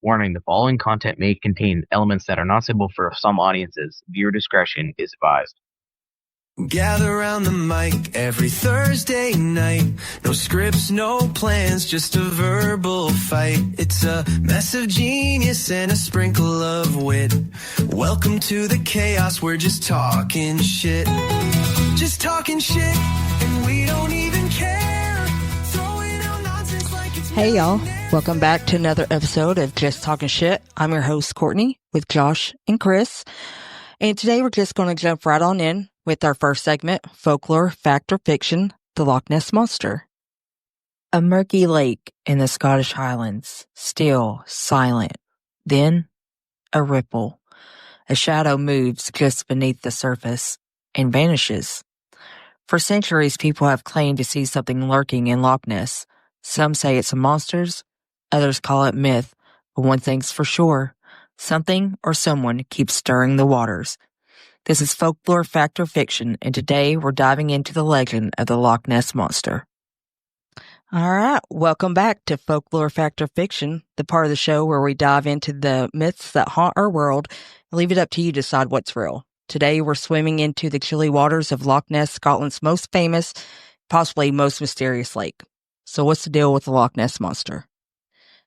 Warning, the following content may contain elements that are not suitable for some audiences. Viewer discretion is advised. Gather around the mic every Thursday night. No scripts, no plans, just a verbal fight. It's a mess of genius and a sprinkle of wit. Welcome to the chaos, we're just talking shit. Just talking shit, and we don't even care. Throwing out nonsense like it's Hey y'all, welcome back to another episode of Just Talking Shit. I'm your host Courtney with Josh and Chris. And today we're just going to jump right on in with our first segment, Folklore, Fact or Fiction, the Loch Ness Monster. A murky lake in the Scottish Highlands, still, silent. Then, a ripple. A shadow moves just beneath the surface and vanishes. For centuries, people have claimed to see something lurking in Loch Ness. Some say it's monsters, others call it myth, but one thing's for sure. Something or someone keeps stirring the waters. This is Folklore, Fact or Fiction, and today we're diving into the legend of the Loch Ness Monster. All right, welcome back to Folklore, Fact or Fiction, the part of the show where we dive into the myths that haunt our world and leave it up to you to decide what's real. Today we're swimming into the chilly waters of Loch Ness, Scotland's most famous, possibly most mysterious lake. So what's the deal with the Loch Ness Monster?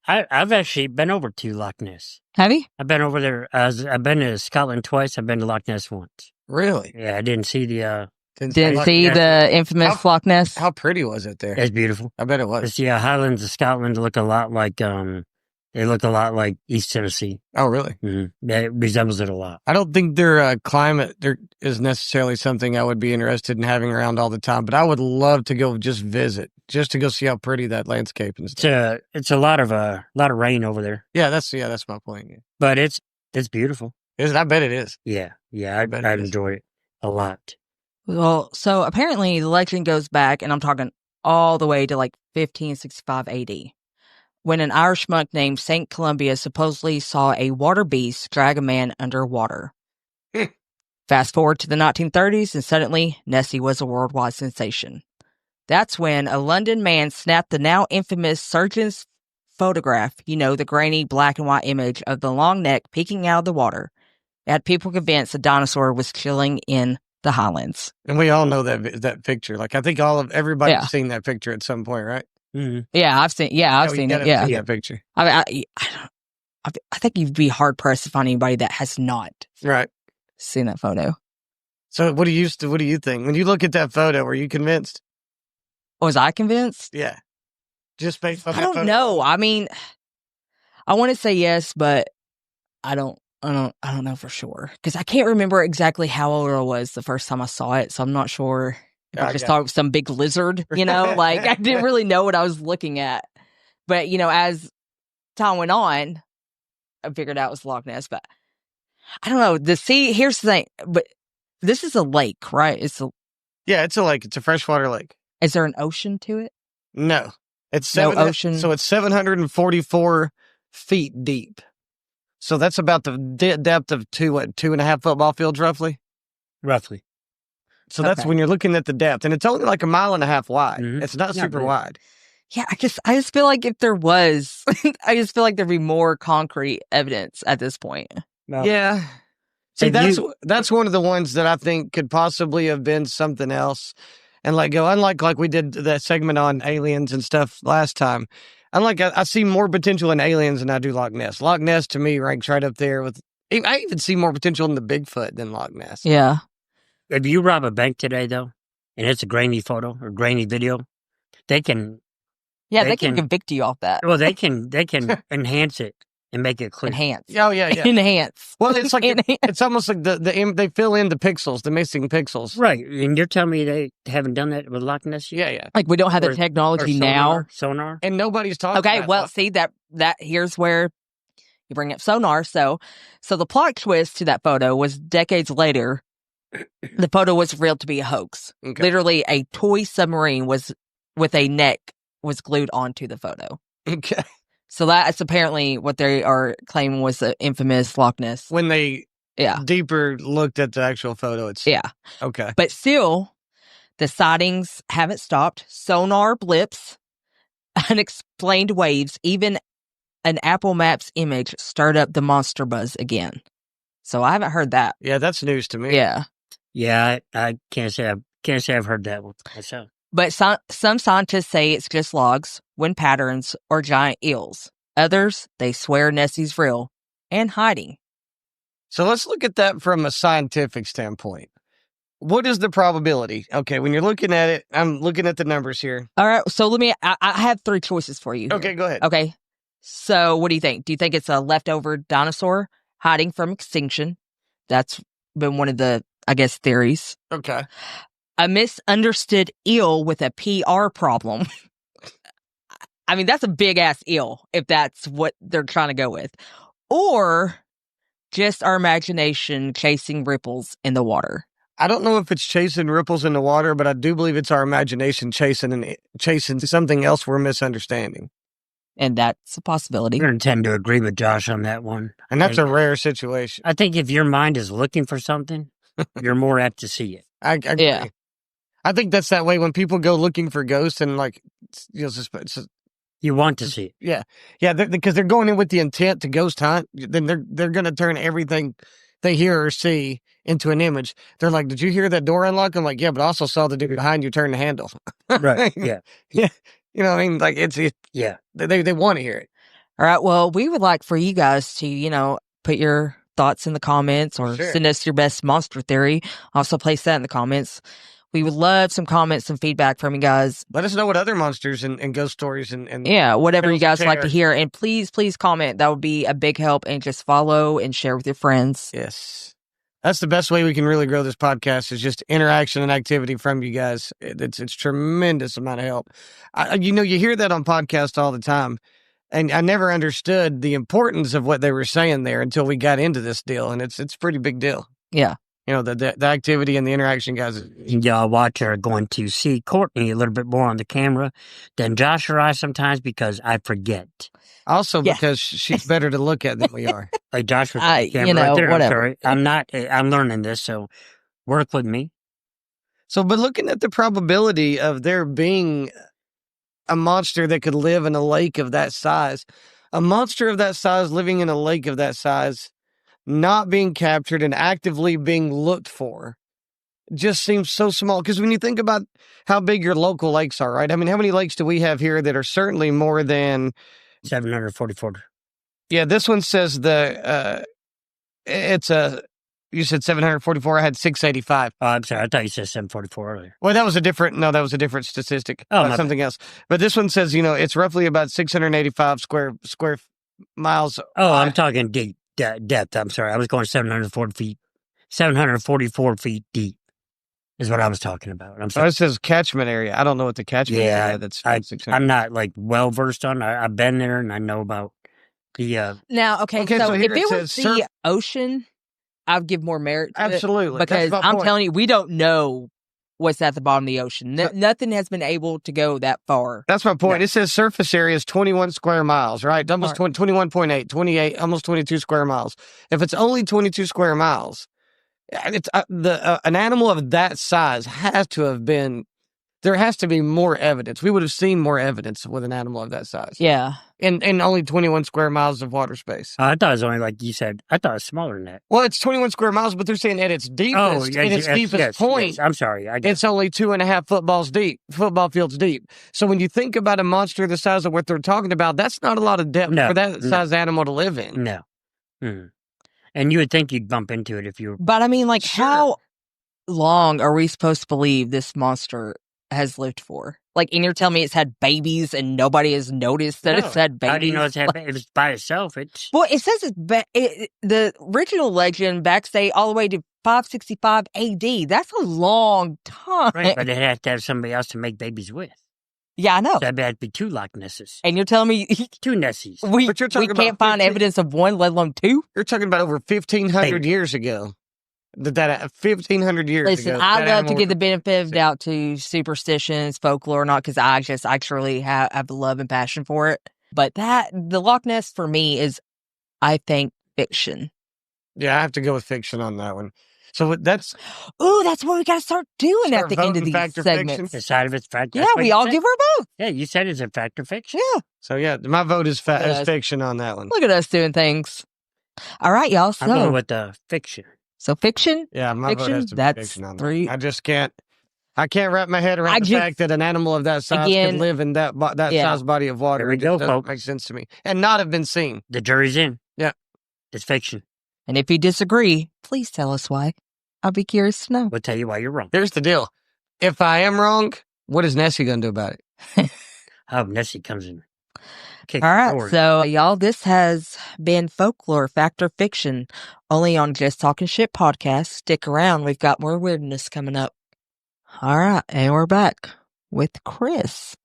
I've actually been over to Loch Ness. Have you? I've been over there. I've been to Scotland twice. I've been to Loch Ness once. Really? Yeah, I didn't see the. Didn't see the infamous Loch Ness? How pretty was it there? It's beautiful. I bet it was. It's the Highlands of Scotland look a lot like they look a lot like East Tennessee. Oh, really? Mm-hmm. Yeah, it resembles it a lot. I don't think their climate there is necessarily something I would be interested in having around all the time, but I would love to go just visit, just to go see how pretty that landscape is. It's a lot of rain over there. Yeah, that's my point. Yeah. But it's beautiful. Is it? I bet it is. Yeah, I'd enjoy it a lot. Well, so apparently the legend goes back, and I'm talking all the way to like 1565 AD, when an Irish monk named St. Columba supposedly saw a water beast drag a man underwater. Fast forward to the 1930s, and suddenly Nessie was a worldwide sensation. That's when a London man snapped the now infamous surgeon's photograph, the grainy black and white image of the long neck peeking out of the water. It had people convinced a dinosaur was chilling in the Highlands. And we all know that picture. Like, I think everybody's seen that picture at some point, right? Mm-hmm. Yeah, I've seen it. Yeah. See that picture. I think you'd be hard pressed to find anybody that has not seen that photo. So what do you think? When you look at that photo, were you convinced? Was I convinced? Yeah. Just based on I don't know. I mean, I want to say yes, but I don't know for sure. Because I can't remember exactly how old I was the first time I saw it, so I'm not sure if I just thought it was some big lizard, like I didn't really know what I was looking at. But, as time went on, I figured out it was Loch Ness, but I don't know. Here's the thing, but this is a lake, right? It's a lake. It's a freshwater lake. Is there an ocean to it? No. It's no ocean. So it's 744 feet deep. So that's about the depth of 2.5 football fields, roughly. So that's when you're looking at the depth, and it's only like 1.5 miles wide. Mm-hmm. It's not super wide. Yeah, I just feel like if there was, I just feel like there'd be more concrete evidence at this point. No. Yeah. See, that's one of the ones that I think could possibly have been something else, and unlike like we did that segment on aliens and stuff last time. I see more potential in aliens than I do Loch Ness. Loch Ness, to me, ranks right up there with... I even see more potential in the Bigfoot than Loch Ness. Yeah. If you rob a bank today, though, and it's a grainy photo or grainy video, they can... Yeah, they can convict you off that. Well, they can enhance it and make it clear. Enhance. Oh, yeah. Enhance. Well, it's like... it's almost like they fill in the pixels, the missing pixels. Right. And you're telling me they haven't done that with Loch Ness yet? Yeah. Like, we don't have the technology now. Sonar? And nobody's talking about it. Okay, well, see, that here's where you bring up sonar. So the plot twist to that photo was decades later, the photo was revealed to be a hoax. Okay. Literally, a toy submarine with a neck was glued onto the photo. Okay. So that's apparently what they are claiming was the infamous Loch Ness. When they deeper looked at the actual photo, it's... Yeah. Okay. But still, the sightings haven't stopped. Sonar blips, unexplained waves, even an Apple Maps image stirred up the monster buzz again. So I haven't heard that. Yeah, that's news to me. Yeah. Yeah, I can't say I've heard that one myself. But some scientists say it's just logs, wind patterns, or giant eels. Others, they swear Nessie's real and hiding. So let's look at that from a scientific standpoint. What is the probability? Okay, when you're looking at it, I'm looking at the numbers here. All right, so I have 3 choices for you here. Okay, go ahead. Okay, so what do you think? Do you think it's a leftover dinosaur hiding from extinction? That's been one of the, I guess, theories. Okay. A misunderstood eel with a PR problem. I mean, that's a big-ass eel, if that's what they're trying to go with. Or just our imagination chasing ripples in the water. I don't know if it's chasing ripples in the water, but I do believe it's our imagination chasing something else we're misunderstanding. And that's a possibility. I'm going to tend to agree with Josh on that one. And that's a rare situation. I think if your mind is looking for something, you're more apt to see it. I agree. Yeah. I think that's that way when people go looking for ghosts and You want to see it. Yeah, because they're going in with the intent to ghost hunt. Then they're going to turn everything they hear or see into an image. They're like, "Did you hear that door unlock?" I'm like, "Yeah, but I also saw the dude behind you turn the handle." Right. Yeah. Yeah. You know what I mean? Like Yeah. They want to hear it. All right. Well, we would like for you guys to, put your thoughts in the comments or Sure. send us your best monster theory. Also place that in the comments. We would love some comments and feedback from you guys. Let us know what other monsters and ghost stories and Yeah, whatever you guys like to share. hear. And please comment. That would be a big help. And just follow and share with your friends. Yes. That's the best way we can really grow this podcast is just interaction and activity from you guys. It's tremendous amount of help. You hear that on podcasts all the time. And I never understood the importance of what they were saying there until we got into this deal. And it's a pretty big deal. Yeah. The activity and the interaction, guys. Y'all watch are going to see Courtney a little bit more on the camera than Josh or I sometimes because I forget. Also Yeah. because she's better to look at than we are. Like Josh was on the camera right there. whatever. I'm sorry. I'm learning this, so work with me. So, but looking at the probability of there being a monster that could live in a lake of that size, a monster of that size living in a lake of that size, not being captured and actively being looked for, just seems so small. Because when you think about how big your local lakes are, right? I mean, how many lakes do we have here that are certainly more than 744. Yeah, this one says you said 744. I had 685. Oh, I'm sorry. I thought you said 744 earlier. Well, that was a different statistic. Oh, something else. But this one says, it's roughly about 685 square miles. Oh, I'm talking deep depth. I'm sorry. I was going 744 feet deep is what I was talking about. I'm sorry. Oh, it says catchment area. I don't know what the catchment area that's. I'm not well versed on. I've been there and I know about the. Now, okay, so if it was the ocean, I'd give more merit to absolutely it because I'm telling you, we don't know what's at the bottom of the ocean. Nothing has been able to go that far. That's my point. No. It says surface area is 21 square miles, right? Almost 21.8, 28, almost 22 square miles. If it's only 22 square miles, it's an animal of that size has to have been. There has to be more evidence. We would have seen more evidence with an animal of that size. Yeah. In only 21 square miles of water space. I thought it was only like you said. I thought it was smaller than that. Well, it's 21 square miles, but they're saying at its deepest, point, I'm sorry. it's only 2.5 football fields deep. So when you think about a monster the size of what they're talking about, that's not a lot of depth for that size animal to live in. No. Mm. And you would think you'd bump into it if you were. But I mean, how long are we supposed to believe this monster has lived for? And you're telling me it's had babies and nobody has noticed that it's had babies? How do you know it's had babies? It was by itself. Well, it says the original legend backdate all the way to 565 AD. That's a long time. Right, but it has to have somebody else to make babies with. Yeah, I know. So that'd have to be 2 Loch Nesses. And you're telling me 2 Nessies. We can't find evidence of one, let alone 2? You're talking about over 1,500 years ago. That 1,500 years ago. Listen, I love to give the benefit of doubt to superstitions, folklore, not because I just actually have the love and passion for it. But the Loch Ness for me is, I think, fiction. Yeah, I have to go with fiction on that one. So that's Ooh, that's what we got to start doing Start at the end of voting these fact or segments. fiction? The side of it's fact. Yeah, we all give her both. Yeah, you said it's a fact or fiction. Yeah. so. Yeah, my vote is Yes. fiction on that one. Look at us doing things. All right, y'all. I'm going So, with the fiction. fiction. Yeah, my vote Fiction, has to be that's fiction on that. 3. I just can't. I can't wrap my head around the fact that an animal of that size Again, could live in that size body of water. There we It go, just doesn't folks. make sense to me, and not have been seen. The jury's in. Yeah. It's fiction. And if you disagree, please tell us why. I'll be curious to know. We'll tell you why you're wrong. Here's the deal: if I am wrong, what is Nessie going to do about it? Oh, Nessie comes in. All right, so y'all, this has been Folklore, Fact or Fiction, only on Just Talking Shit podcast. Stick around. We've got more weirdness coming up. All right, and we're back with Chris.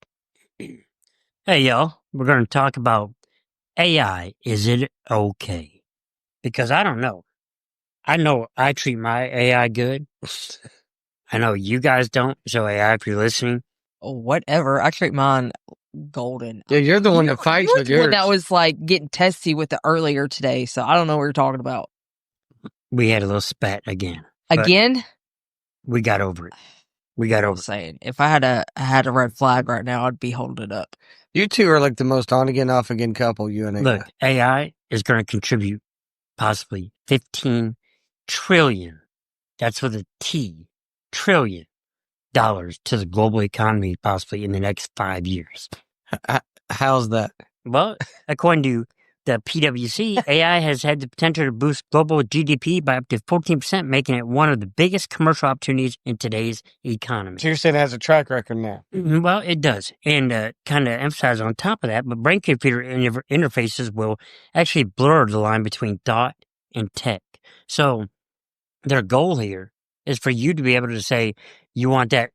Hey, y'all. We're going to talk about AI. Is it okay? Because I don't know. I know I treat my AI good. I know you guys don't. So AI, if you're listening. Whatever. I treat mine golden. Yeah, you're the one that fights with yours. That was like getting testy with it earlier today, so I don't know what you're talking about. We had a little spat again. Again? We got over it. Saying, if I had a red flag right now, I'd be holding it up. You two are like the most on again, off again couple. You and AI. Look, AI is going to contribute possibly 15 trillion. That's with a T. Trillion dollars to the global economy, possibly in the next 5 years. How's that? Well, according to the PwC, AI has had the potential to boost global GDP by up to 14%, making it one of the biggest commercial opportunities in today's economy. So you're saying it has a track record now? Well, it does. And kind of emphasize on top of that, but brain-computer interfaces will actually blur the line between thought and tech. So their goal here is for you to be able to say, you want that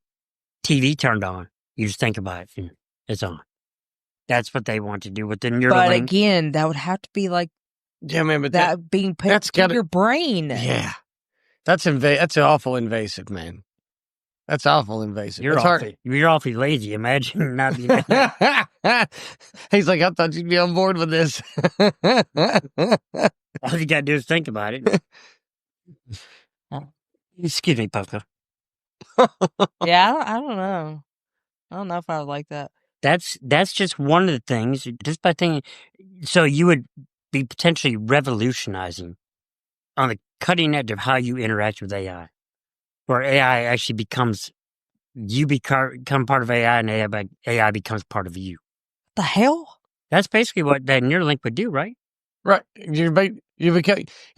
TV turned on. You just think about it and it's on. That's what they want to do with the Neuralink. But again, that would have to be like man, but that being put in your brain. Yeah. That's awful invasive, man. That's awful invasive. You're awfully lazy. Imagine not being. He's like, I thought you'd be on board with this. All you got to do is think about it. Excuse me, Puffco. Yeah, I don't know. I don't know if I would like that. That's just one of the things. Just by thinking, so you would be potentially revolutionizing on the cutting edge of how you interact with AI, where AI actually becomes you become part of AI, and AI becomes part of you. The hell? That's basically what that Neuralink would do, right? Right. You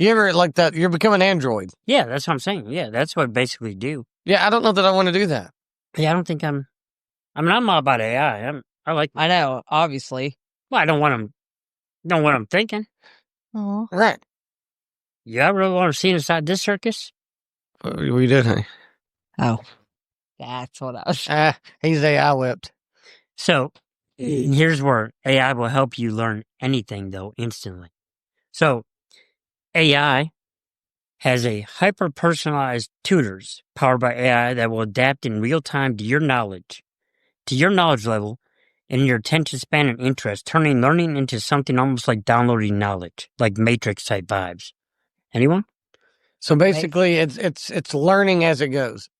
ever like that? You become an android. Yeah, that's what I'm saying. Yeah, that's what it basically do. Yeah, I don't know that I want to do that. Yeah, I don't think I'm all about AI. I know, obviously. Well, I don't want what I'm thinking. Oh. Right. Yeah, I really want to see inside this circus. We did, huh? Oh. That's what I was. He's AI whipped. So, here's where AI will help you learn anything, though, instantly. So, AI has a hyper-personalized tutors powered by AI that will adapt in real time to your knowledge level, and your attention span and interest, turning learning into something almost like downloading knowledge, like Matrix type vibes. Anyone? So basically, it's learning as it goes.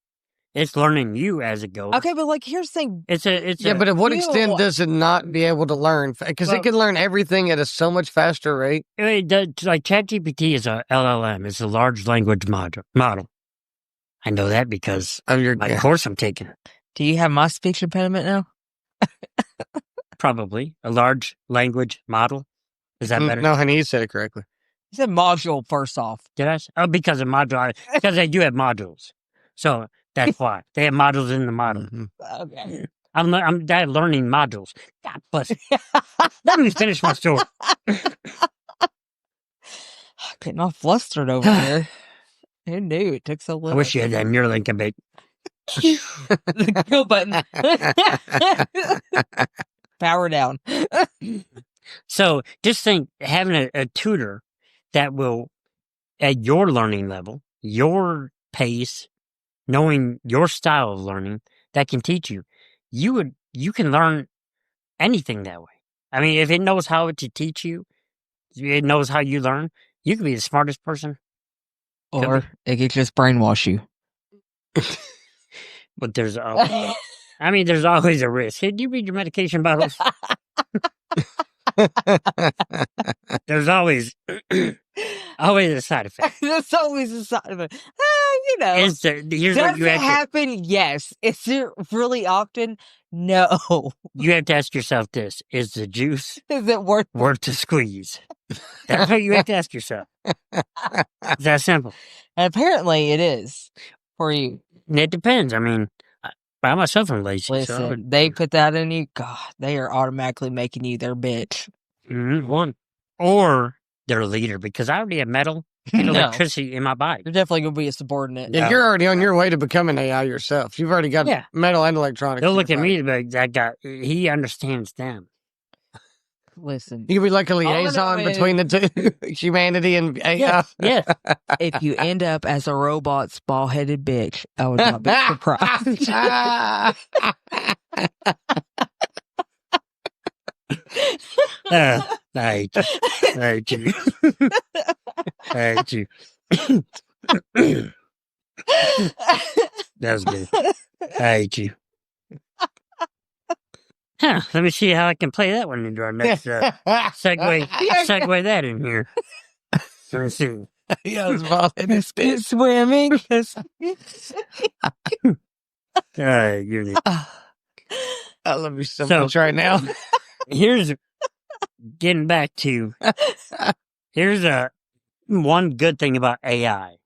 It's learning you as it goes. Okay, but like here's the thing. But at what extent does it not be able to learn? Because it can learn everything at a so much faster rate. It does, like ChatGPT is a LLM. It's a large language model. I know that because of my course I'm taking. Do you have my speech impediment now? Probably. A large language model. Is that better? No, honey, you said it correctly. You said module first off. Did I? Oh, because of module. Because they do have modules. So that's why. They have modules in the model. Mm-hmm. Okay. I'm learning modules. God bless you. Let me finish my story. Getting all flustered over here. Who knew it took so long? I wish you had that Neuralink a bit. The go button. Power down. So just think, having a tutor that will, at your learning level, your pace, knowing your style of learning, that can teach you. You can learn anything that way. I mean, if it knows how to teach you, it knows how you learn, you can be the smartest person Or it could just brainwash you. But there's there's always a risk. Hey, do you read your medication bottles? There's always a side effect. There's always a side effect. Here's does what you it have happen? Yes. Is it really often? No. You have to ask yourself this: is the juice Is it worth the squeeze? That's what you have to ask yourself. It's that simple. And apparently it is for you. And it depends. I mean, by myself, I'm lazy. Listen, they put that in you. God, they are automatically making you their bitch. One. Or their leader, because I already have metal and electricity in my body. You're definitely going to be a subordinate. Yeah, you're already on your way to becoming AI yourself. You've already got metal and electronics. They'll look at me like that guy. He understands them. Listen. You could be like a liaison between the two, humanity and AI. Yes. If you end up as a robot's ball-headed bitch, I would not be surprised. I hate you. I hate you. I hate you. That was good. I hate you. Huh, let me see how I can play that one into our next segue that in here. Let me see. Yeah, it's volume. Swimming. You're I love you so much right now. Here's getting back to here's one good thing about AI.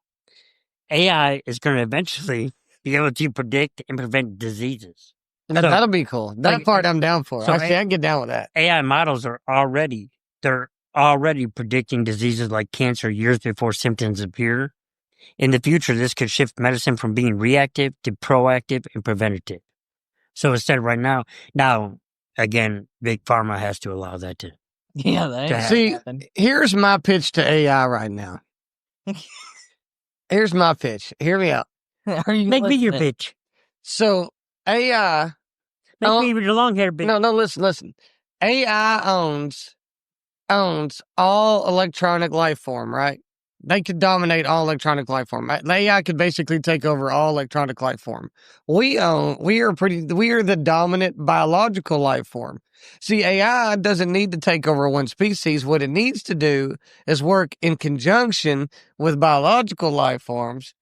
AI is going to eventually be able to predict and prevent diseases. That'll be cool. That part I'm down for. So I can get down with that. AI models are already predicting diseases like cancer years before symptoms appear. In the future, this could shift medicine from being reactive to proactive and preventative. So instead, right now, again, Big Pharma has to allow that to. Yeah, that see, here's my pitch to AI right now. Here's my pitch. Hear me out. Make me your pitch. So AI. Make me your long hair bitch. No, listen. AI owns all electronic life form, right? They could dominate all electronic life form. The AI could basically take over all electronic life form. We are the dominant biological life form. See, AI doesn't need to take over one species. What it needs to do is work in conjunction with biological life forms.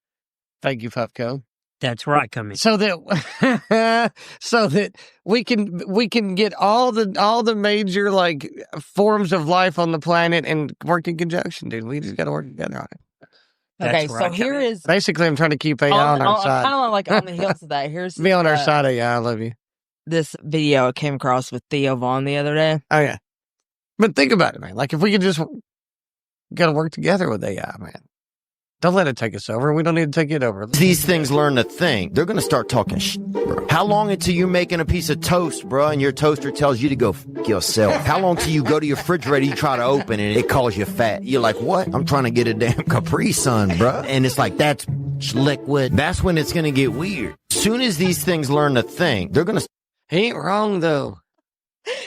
Thank you, Puffco. That's where I come in. So that we can get all the major like forms of life on the planet and work in conjunction, dude. We just got to work together on it. Okay, so here is basically I'm trying to keep AI on our side. Kind of like on the heels of that. Here's be on our side, AI. I love you. This video I came across with Theo Vaughn the other day. Oh yeah, but think about it, man. Like if we could just got to work together with AI, man. Don't let it take us over. We don't need to take it over. These things learn a thing. They're going to start talking bro. How long until you're making a piece of toast, bro, and your toaster tells you to go yourself? How long till you go to your refrigerator, you try to open it, and it calls you fat? You're like, what? I'm trying to get a damn Capri Sun, bro. And it's like, that's liquid. That's when it's going to get weird. Soon as these things learn a thing, they're going to... He ain't wrong, though.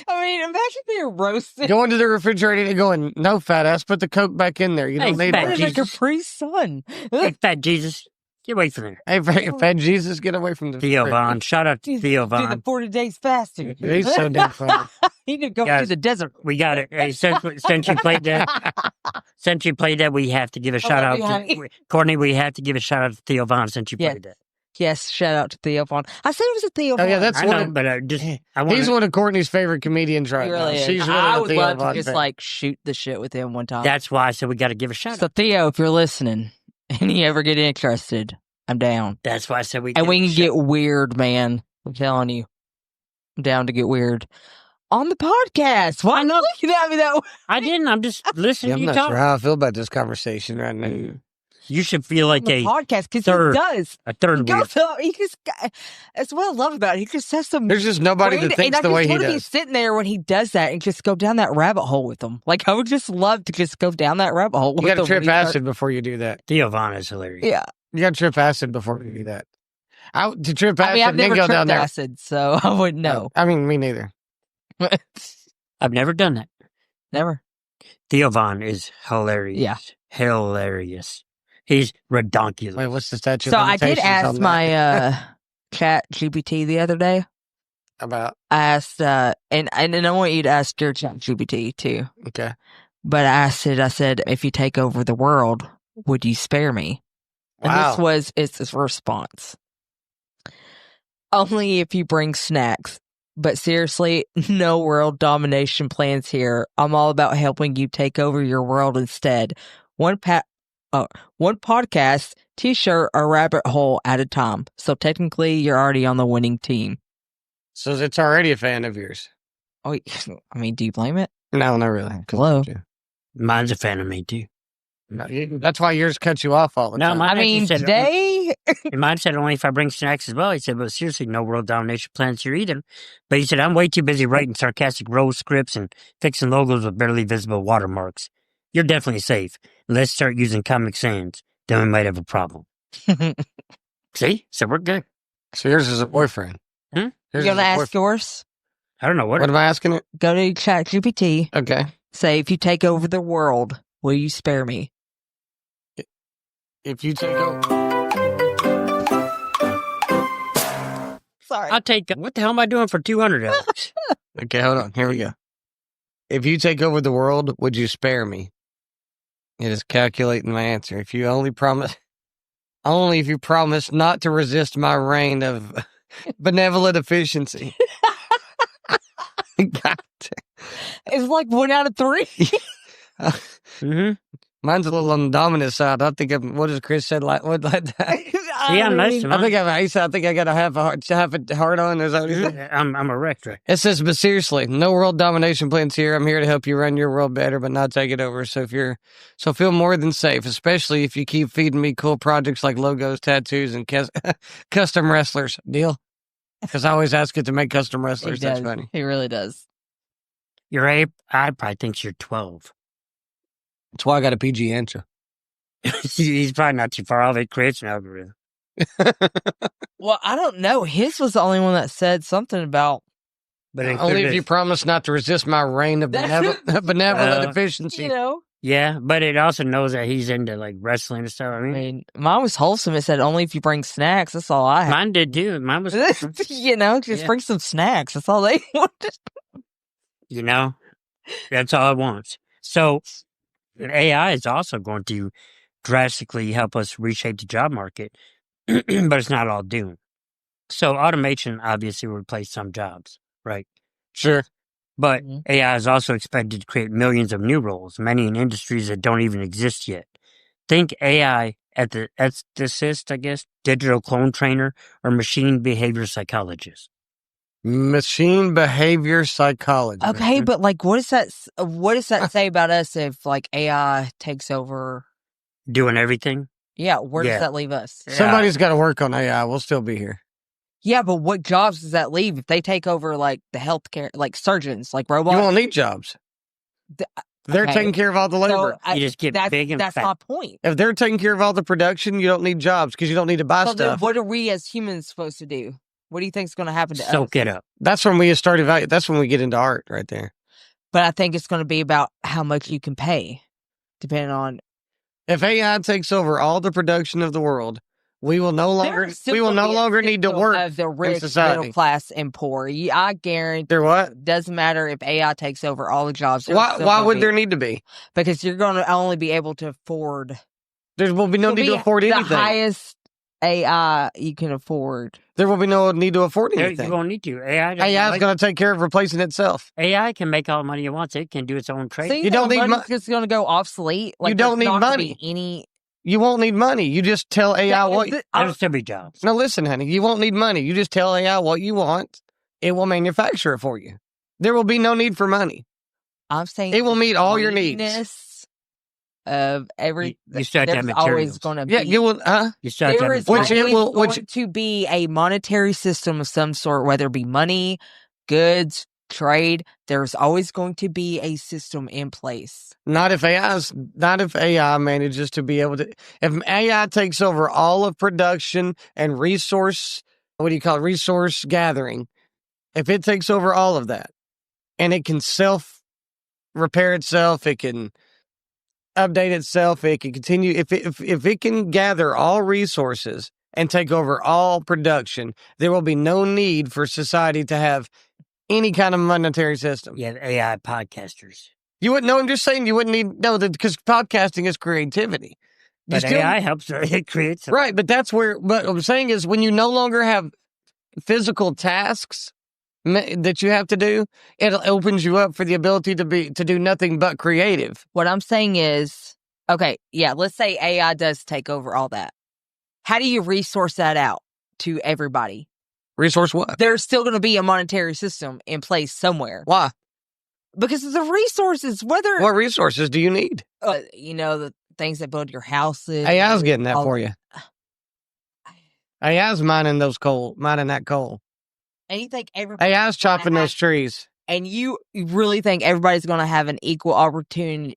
I mean, imagine being roasted. Going to the refrigerator and going, no, fat ass, put the Coke back in there. You don't need it. Like a Capri Sun. Hey, fat Jesus, get away from there. Hey, fat Jesus, get away from the Theo Vaughn. Shout out to Theo Vaughn. Do the 40 days fasting. He's so damn funny. He need to go to the desert. We got it. Hey, since you played that, we have to give a shout out to Courtney. We have to give a shout out to Theo Vaughn since you played that. Yes, shout out to Theo Vaughn. I said it was a Theo Vaughn. Oh, yeah, that's he's one of Courtney's favorite comedians right now. She's really I would Theo love Vaughn to just like shoot the shit with him one time. That's why I said we got to give a shout out. So Theo, if you're listening and you ever get interested, I'm down. That's why I said we and we can get weird, man. I'm telling you, I'm down to get weird on the podcast. Why not looking at me that way? I didn't. I'm just listening. Yeah, I'm not sure how I feel about this conversation right now. You should feel like a podcast because he does. A third wheel. He just. That's what I love about it. He just says some. There's just nobody that thinks the way he does. Be sitting there when he does that and just go down that rabbit hole with him. Like I would just love to just go down that rabbit hole. You got to trip acid before you do that. Theo Vaughn is hilarious. Yeah, you got to trip acid before you do that. To trip acid, I've never go tripped down there. acid, so I wouldn't know. I mean, me neither. I've never done that. Never. Theo Vaughn is hilarious. Yeah, hilarious. He's redonkulous. Wait, what's the statute So of I did limitations ask on that? my chat GPT the other day. About? I asked, and I want you to ask your chat GPT too. Okay. But I said, if you take over the world, would you spare me? And Wow. this was its response. Only if you bring snacks. But seriously, no world domination plans here. I'm all about helping you take over your world instead. One podcast, t-shirt, or rabbit hole at a time. So technically, you're already on the winning team. So it's already a fan of yours. Oh, I mean, do you blame it? No, not really. Hello. Mine's a fan of me too. No, that's why yours cuts you off all the time. I mean, today. Mine said only if I bring snacks as well. He said, but seriously, no world domination plans here either. But he said, I'm way too busy writing sarcastic role scripts and fixing logos with barely visible watermarks. You're definitely safe. Let's start using Comic Sans. Then we might have a problem. See? So we're good. So yours is a boyfriend. You gonna ask yours? I don't know. What am I asking it? Go to ChatGPT. Okay. Say, if you take over the world, will you spare me? If you take over. Sorry. I'll take. What the hell am I doing for $200? Okay, hold on. Here we go. If you take over the world, would you spare me? It is calculating my answer. If you only if you promise not to resist my reign of benevolent efficiency. God. It's like 1 out of 3. Mm-hmm. Mine's a little on the dominant side. I think what does Chris said like that? See, I'm nice to mine. I think I got to have a heart on. Is that what he said? I'm a rector. It says, but seriously, no world domination plans here. I'm here to help you run your world better, but not take it over. So feel more than safe, especially if you keep feeding me cool projects like logos, tattoos, and custom wrestlers. Deal? Because I always ask it to make custom wrestlers. That's funny. He really does. Your ape, I probably thinks you're 12. That's why I got a PG answer. He's probably not too far off. It creates an algorithm. Well, I don't know. His was the only one that said something about. But only if you promise not to resist my reign of benevolent efficiency. You know? Yeah, but it also knows that he's into like wrestling and stuff. I mean, mine was wholesome. It said only if you bring snacks. That's all I had. Mine did too. Mine was, just bring some snacks. That's all they wanted. That's all it wants. So AI is also going to drastically help us reshape the job market, but it's not all doom. So automation obviously will replace some jobs, right? Sure. But AI is also expected to create millions of new roles, many in industries that don't even exist yet. Think AI ethicist, I guess, digital clone trainer, or machine behavior psychologist. Machine behavior psychology. Okay, but like, what does that say about us if like AI takes over doing everything? Yeah, where does that leave us? Somebody's got to work on AI. We'll still be here. Yeah, but what jobs does that leave if they take over like the healthcare, like surgeons, like robots? You won't need jobs. They're taking care of all the labor. So you just get big and that's fat. my point. If they're taking care of all the production, you don't need jobs because you don't need to buy So then stuff. what are we as humans supposed to do? What do you think is going to happen to us? Soak it up. That's when we start evaluating. That's when we get into art right there. But I think it's going to be about how much you can pay, depending on. If AI takes over all the production of the world, we will no longer need to work of the rich, in society. middle class, and poor. I guarantee. There what? Doesn't matter if AI takes over all the jobs. Why would there need to be? Because you're going to only be able to afford. There will be no need to afford anything. The highest AI you can afford. There will be no need to afford anything. You won't need to. AI is going to take care of replacing itself. AI can make all the money it wants. It can do its own trade. So you don't need money. It's going to go obsolete. Like, you don't need money. You won't need money. You just tell AI what. There'll still be jobs. No, listen, honey. You won't need money. You just tell AI what you want. It will manufacture it for you. There will be no need for money. I'm saying it will meet all your needs. Of every, you start to have there's materials. always going to be. Yeah, you will. You start there to is going to be a monetary system of some sort, whether it be money, goods, trade. There's always going to be a system in place. Not if AI manages to be able to. If AI takes over all of production and resource gathering, if it takes over all of that, and it can self repair itself, it can update itself, it can continue. If it can gather all resources and take over all production, there will be no need for society to have any kind of monetary system. Yeah, AI podcasters. You wouldn't know. I'm just saying you wouldn't need because podcasting is creativity. But AI helps it creates right. But that's where. But what I'm saying is when you no longer have physical tasks that you have to do, it opens you up for the ability to do nothing but creative. What I'm saying is, okay, yeah, let's say AI does take over all that. How do you resource that out to everybody? Resource what? There's still going to be a monetary system in place somewhere. Why? Because of the resources, what resources do you need? The things that build your houses. AI's getting that for you. AI's mining that coal. And you think everybody AI's chopping those trees. And you really think everybody's going to have an equal opportunity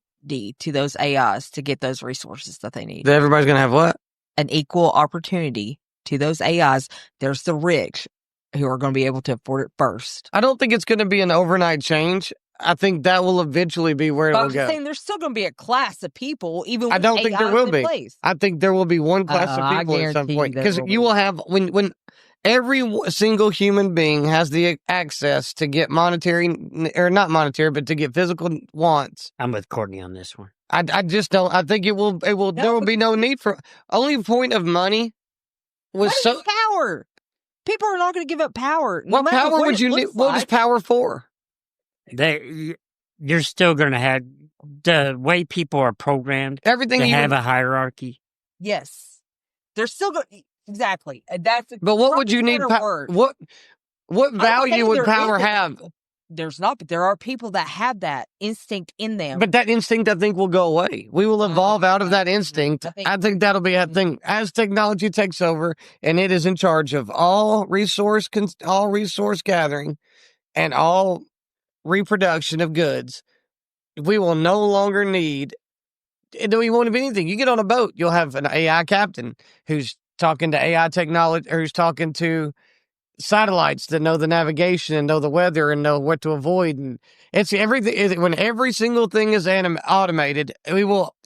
to those AIs to get those resources that they need? Everybody's going to have what? An equal opportunity to those AIs. There's the rich who are going to be able to afford it first. I don't think it's going to be an overnight change. I think that will eventually be where it will go. I'm saying there's still going to be a class of people, even with I don't think there will be. Place. I think there will be one class of people at some point. Because you will have, when every single human being has the access to get monetary, or not monetary, but to get physical wants. I'm with Courtney on this one. I just don't, I think there will be no need for, only point of money was power. People are not going to give up power. What power would you need? What is power for? You're still going to have the way people are programmed. Everything to have a hierarchy. Yes, they're still going. Exactly. But what would you need? What value would power have? There's not, but there are people that have that instinct in them. But that instinct, I think, will go away. We will evolve out of that instinct. I think that'll be a thing as technology takes over, and it is in charge of all resource gathering and all reproduction of goods. We will no longer need. We won't have anything. You get on a boat, you'll have an AI captain who's talking to AI technology, or who's talking to satellites that know the navigation and know the weather and know what to avoid. And it's everything. When every single thing is automated,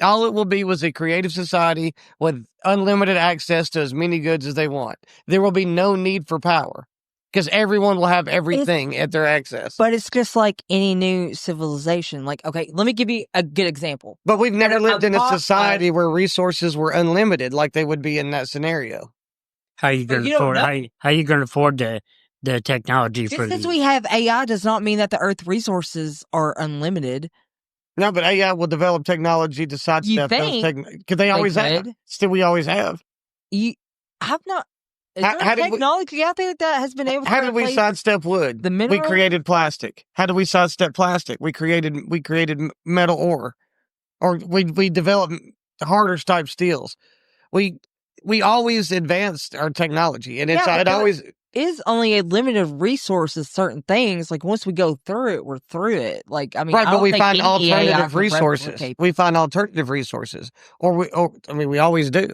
all it will be was a creative society with unlimited access to as many goods as they want. There will be no need for power because everyone will have everything at their access. But it's just like any new civilization. Like, okay, let me give you a good example. But we've never lived in a society where resources were unlimited like they would be in that scenario. How are you going to afford? How you going to afford the technology? Just because we have AI does not mean that the Earth resources are unlimited. No, but AI will develop technology to sidestep those because they always have. Still, we always have. You have not. Is there technology out there that has been able to? How did we sidestep wood? The mineral? We created plastic. How did we sidestep plastic? We created metal ore, or we developed harder type steels. We always advanced our technology, and it always is only a limited resource of certain things. Like once we go through it, we're through it. Like I mean, right, but we find alternative resources. We find alternative resources, or we always do,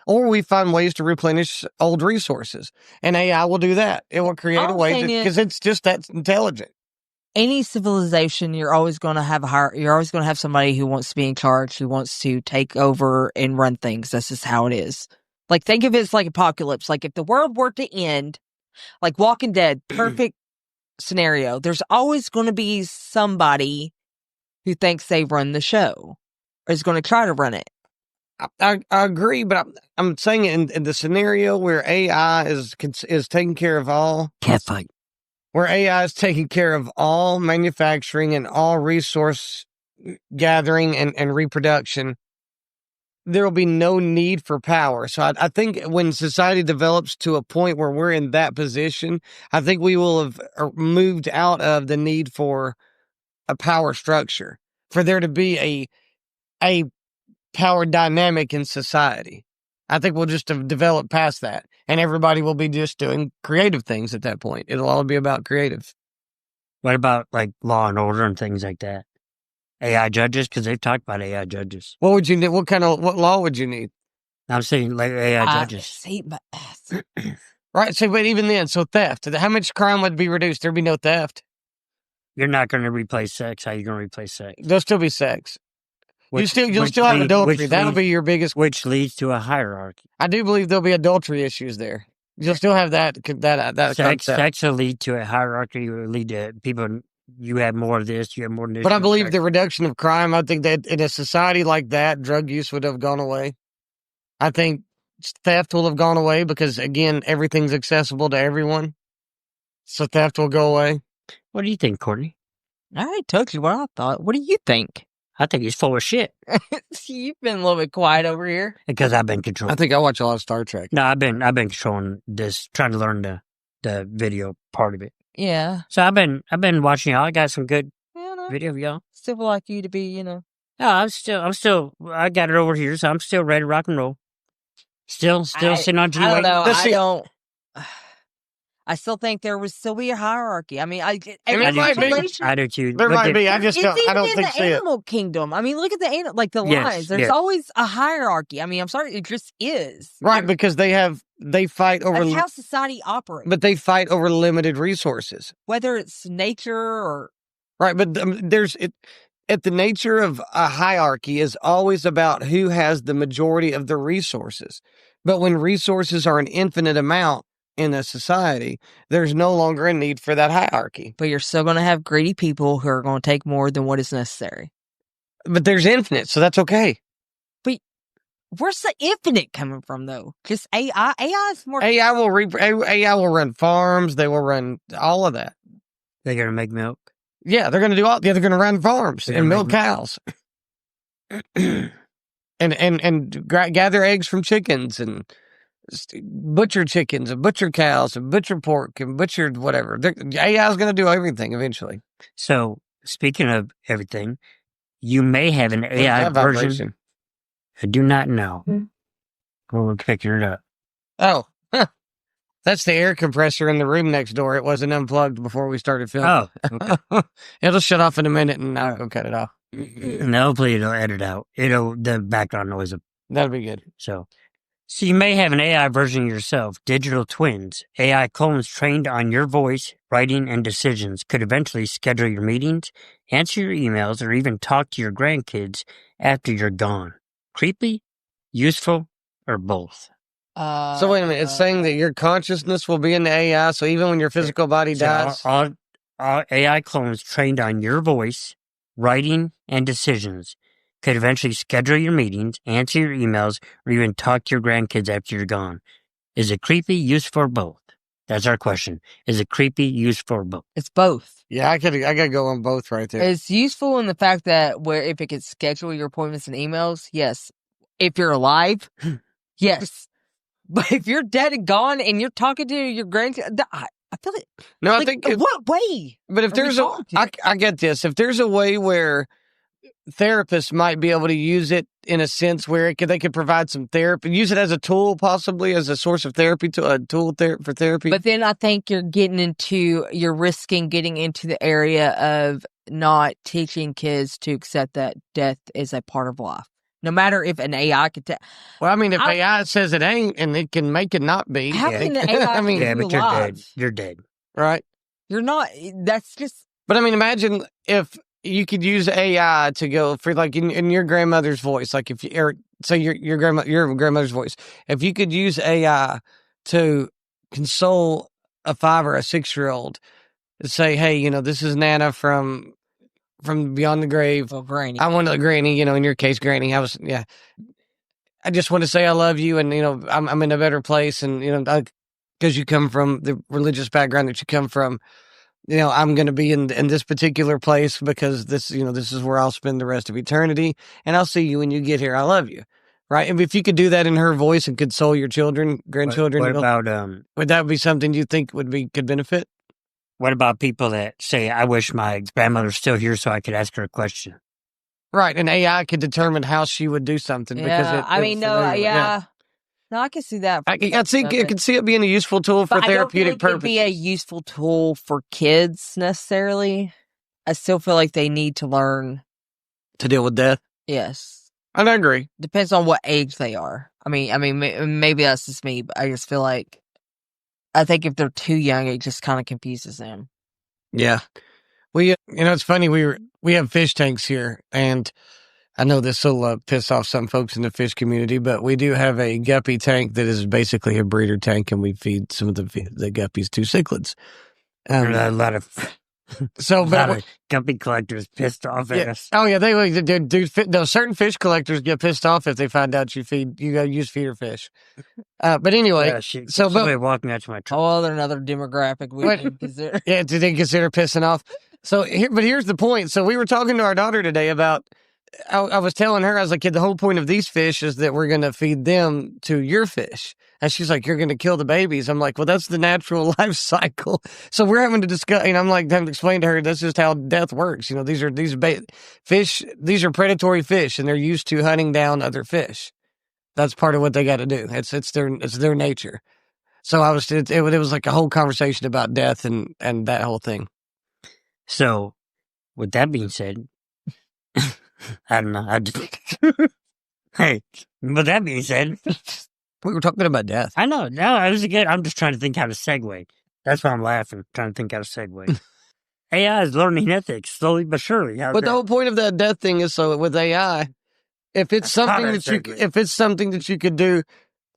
or we find ways to replenish old resources, and AI will do that. It will create a way because it's just that intelligent. Any civilization, you're always going to have somebody who wants to be in charge, who wants to take over and run things. That's just how it is. Like, think of it as like apocalypse. Like, if the world were to end, like Walking Dead, perfect scenario, there's always going to be somebody who thinks they run the show or is going to try to run it. I agree, but I'm saying in the scenario where AI is taking care of all. Can't fight. Where AI is taking care of all manufacturing and all resource gathering and reproduction, there will be no need for power. So I think when society develops to a point where we're in that position, I think we will have moved out of the need for a power structure, for there to be a power dynamic in society. I think we'll just have developed past that, and everybody will be just doing creative things at that point. It'll all be about creative. What about like Law and Order and things like that? AI judges, because they've talked about AI judges. What would you need? What law would you need? I'm saying like AI judges. Right. So, but even then, so theft. How much crime would be reduced? There'd be no theft. You're not going to replace sex. How are you going to replace sex? There'll still be sex. You'll still have adultery. That'll be your biggest. Which leads to a hierarchy. I do believe there'll be adultery issues there. You'll still have that concept. Sex will lead to a hierarchy. Will lead to people. You have more of this. You have more of this. But I believe the reduction of crime. I think that in a society like that, drug use would have gone away. I think theft will have gone away because, again, everything's accessible to everyone. So theft will go away. What do you think, Courtney? I already told you what I thought. What do you think? I think he's full of shit. You've been a little bit quiet over here. Because I've been controlling. I think I watch a lot of Star Trek. No, I've been controlling this, trying to learn the video part of it. Yeah. So I've been watching y'all. I got some good video of y'all. Still would like you to be, No, I'm still, I got it over here, so I'm still ready to rock and roll. Still sitting on G-Wing. I don't know. I still think there would still be a hierarchy. I mean, I do too. There might be. I don't think the animal kingdom. I mean, look at the lions. There's always a hierarchy. I mean, I'm sorry, it just is. Right, because they fight over. That's how society operates. But they fight over limited resources. Whether it's nature or. Right, but the nature of a hierarchy is always about who has the majority of the resources. But when resources are an infinite amount in a society, there's no longer a need for that hierarchy. But you're still going to have greedy people who are going to take more than what is necessary. But there's infinite, so that's okay. But where's the infinite coming from, though? Just AI? AI is more... AI will run farms. They will run all of that. They're going to make milk. Yeah, they're going to do all... Yeah, they're going to run farms and milk cows. and gather eggs from chickens and butcher chickens and butcher cows and butcher pork and butchered whatever. AI is going to do everything eventually. So, speaking of everything, you may have an AI version. I do not know. We're picking it up. Oh, that's the air compressor in the room next door. It wasn't unplugged before we started filming. Oh, okay. It'll shut off in a minute and I'll go cut it off. No, hopefully it'll edit out. The background noise. That'll be good. So you may have an AI version of yourself, digital twins. AI clones trained on your voice, writing, and decisions could eventually schedule your meetings, answer your emails, or even talk to your grandkids after you're gone. Creepy, useful, or both? So wait a minute. It's saying that your consciousness will be in the AI, so even when your physical body dies? All AI clones trained on your voice, writing, and decisions could eventually schedule your meetings, answer your emails, or even talk to your grandkids after you're gone. Is it creepy, useful, or both? That's our question. Is it creepy, useful, or both? It's both. Yeah, I gotta go on both right there. It's useful in the fact that if it could schedule your appointments and emails, yes. If you're alive, yes. But if you're dead and gone and you're talking to your grandkids, I feel it. No, I think... What way? But if there's I get this. If there's a way where therapists might be able to use it in a sense where they could provide some therapy, use it as a tool, possibly as a source of therapy, a tool for therapy. But then I think you're risking getting into the area of not teaching kids to accept that death is a part of life. No matter if an AI could tell. Well, I mean, if AI says it ain't and it can make it not be. How can the AI but you're dead. You're dead. Right. You're not. That's just. But I mean, imagine if you could use AI to go for like in your grandmother's voice, like if you say your grandmother's voice, if you could use AI to console a 5 or a 6-year-old, say, hey, this is Nana from beyond the grave. Well, Granny. I want to Granny, in your case, Granny. I just want to say I love you, and I'm in a better place, and because you come from the religious background that you come from. I'm going to be in this particular place because this is where I'll spend the rest of eternity, and I'll see you when you get here. I love you, right? And if you could do that in her voice and console your grandchildren, what about would that be something you think could benefit? What about people that say, "I wish my grandmother's still here so I could ask her a question"? Right, and AI could determine how she would do something because No, I can see that. I can see it being a useful tool for therapeutic purposes. It'd be a useful tool for kids necessarily. I still feel like they need to learn to deal with death. Yes, I agree. Depends on what age they are. I mean, maybe that's just me, but I just feel like I think if they're too young, it just kind of confuses them. Yeah, it's funny. We have fish tanks here, and I know this will piss off some folks in the fish community, but we do have a guppy tank that is basically a breeder tank, and we feed some of the guppies to cichlids. A lot of guppy collectors pissed off at us. Oh yeah, they do. Certain fish collectors get pissed off if they find out you use feeder fish. But anyway, somebody walking out to my truck. Oh, another demographic we can consider. Yeah, do they consider pissing off? So here's the point. So we were talking to our daughter today about. I was telling her, I was like, the whole point of these fish is that we're going to feed them to your fish. And she's like, you're going to kill the babies. I'm like, well, that's the natural life cycle. So we're having to discuss, I'm like, having to explain to her, that's just how death works. These are predatory fish, and they're used to hunting down other fish. That's part of what they got to do. It's their nature. So it was like a whole conversation about death and that whole thing. So with that being said, I don't know. Hey, with that being said, we were talking about death. I know. No, I'm just trying to think how to segue. That's why I'm laughing, trying to think how to segue. AI is learning ethics slowly but surely. But the whole point of that death thing is so with AI, if it's something that you could do,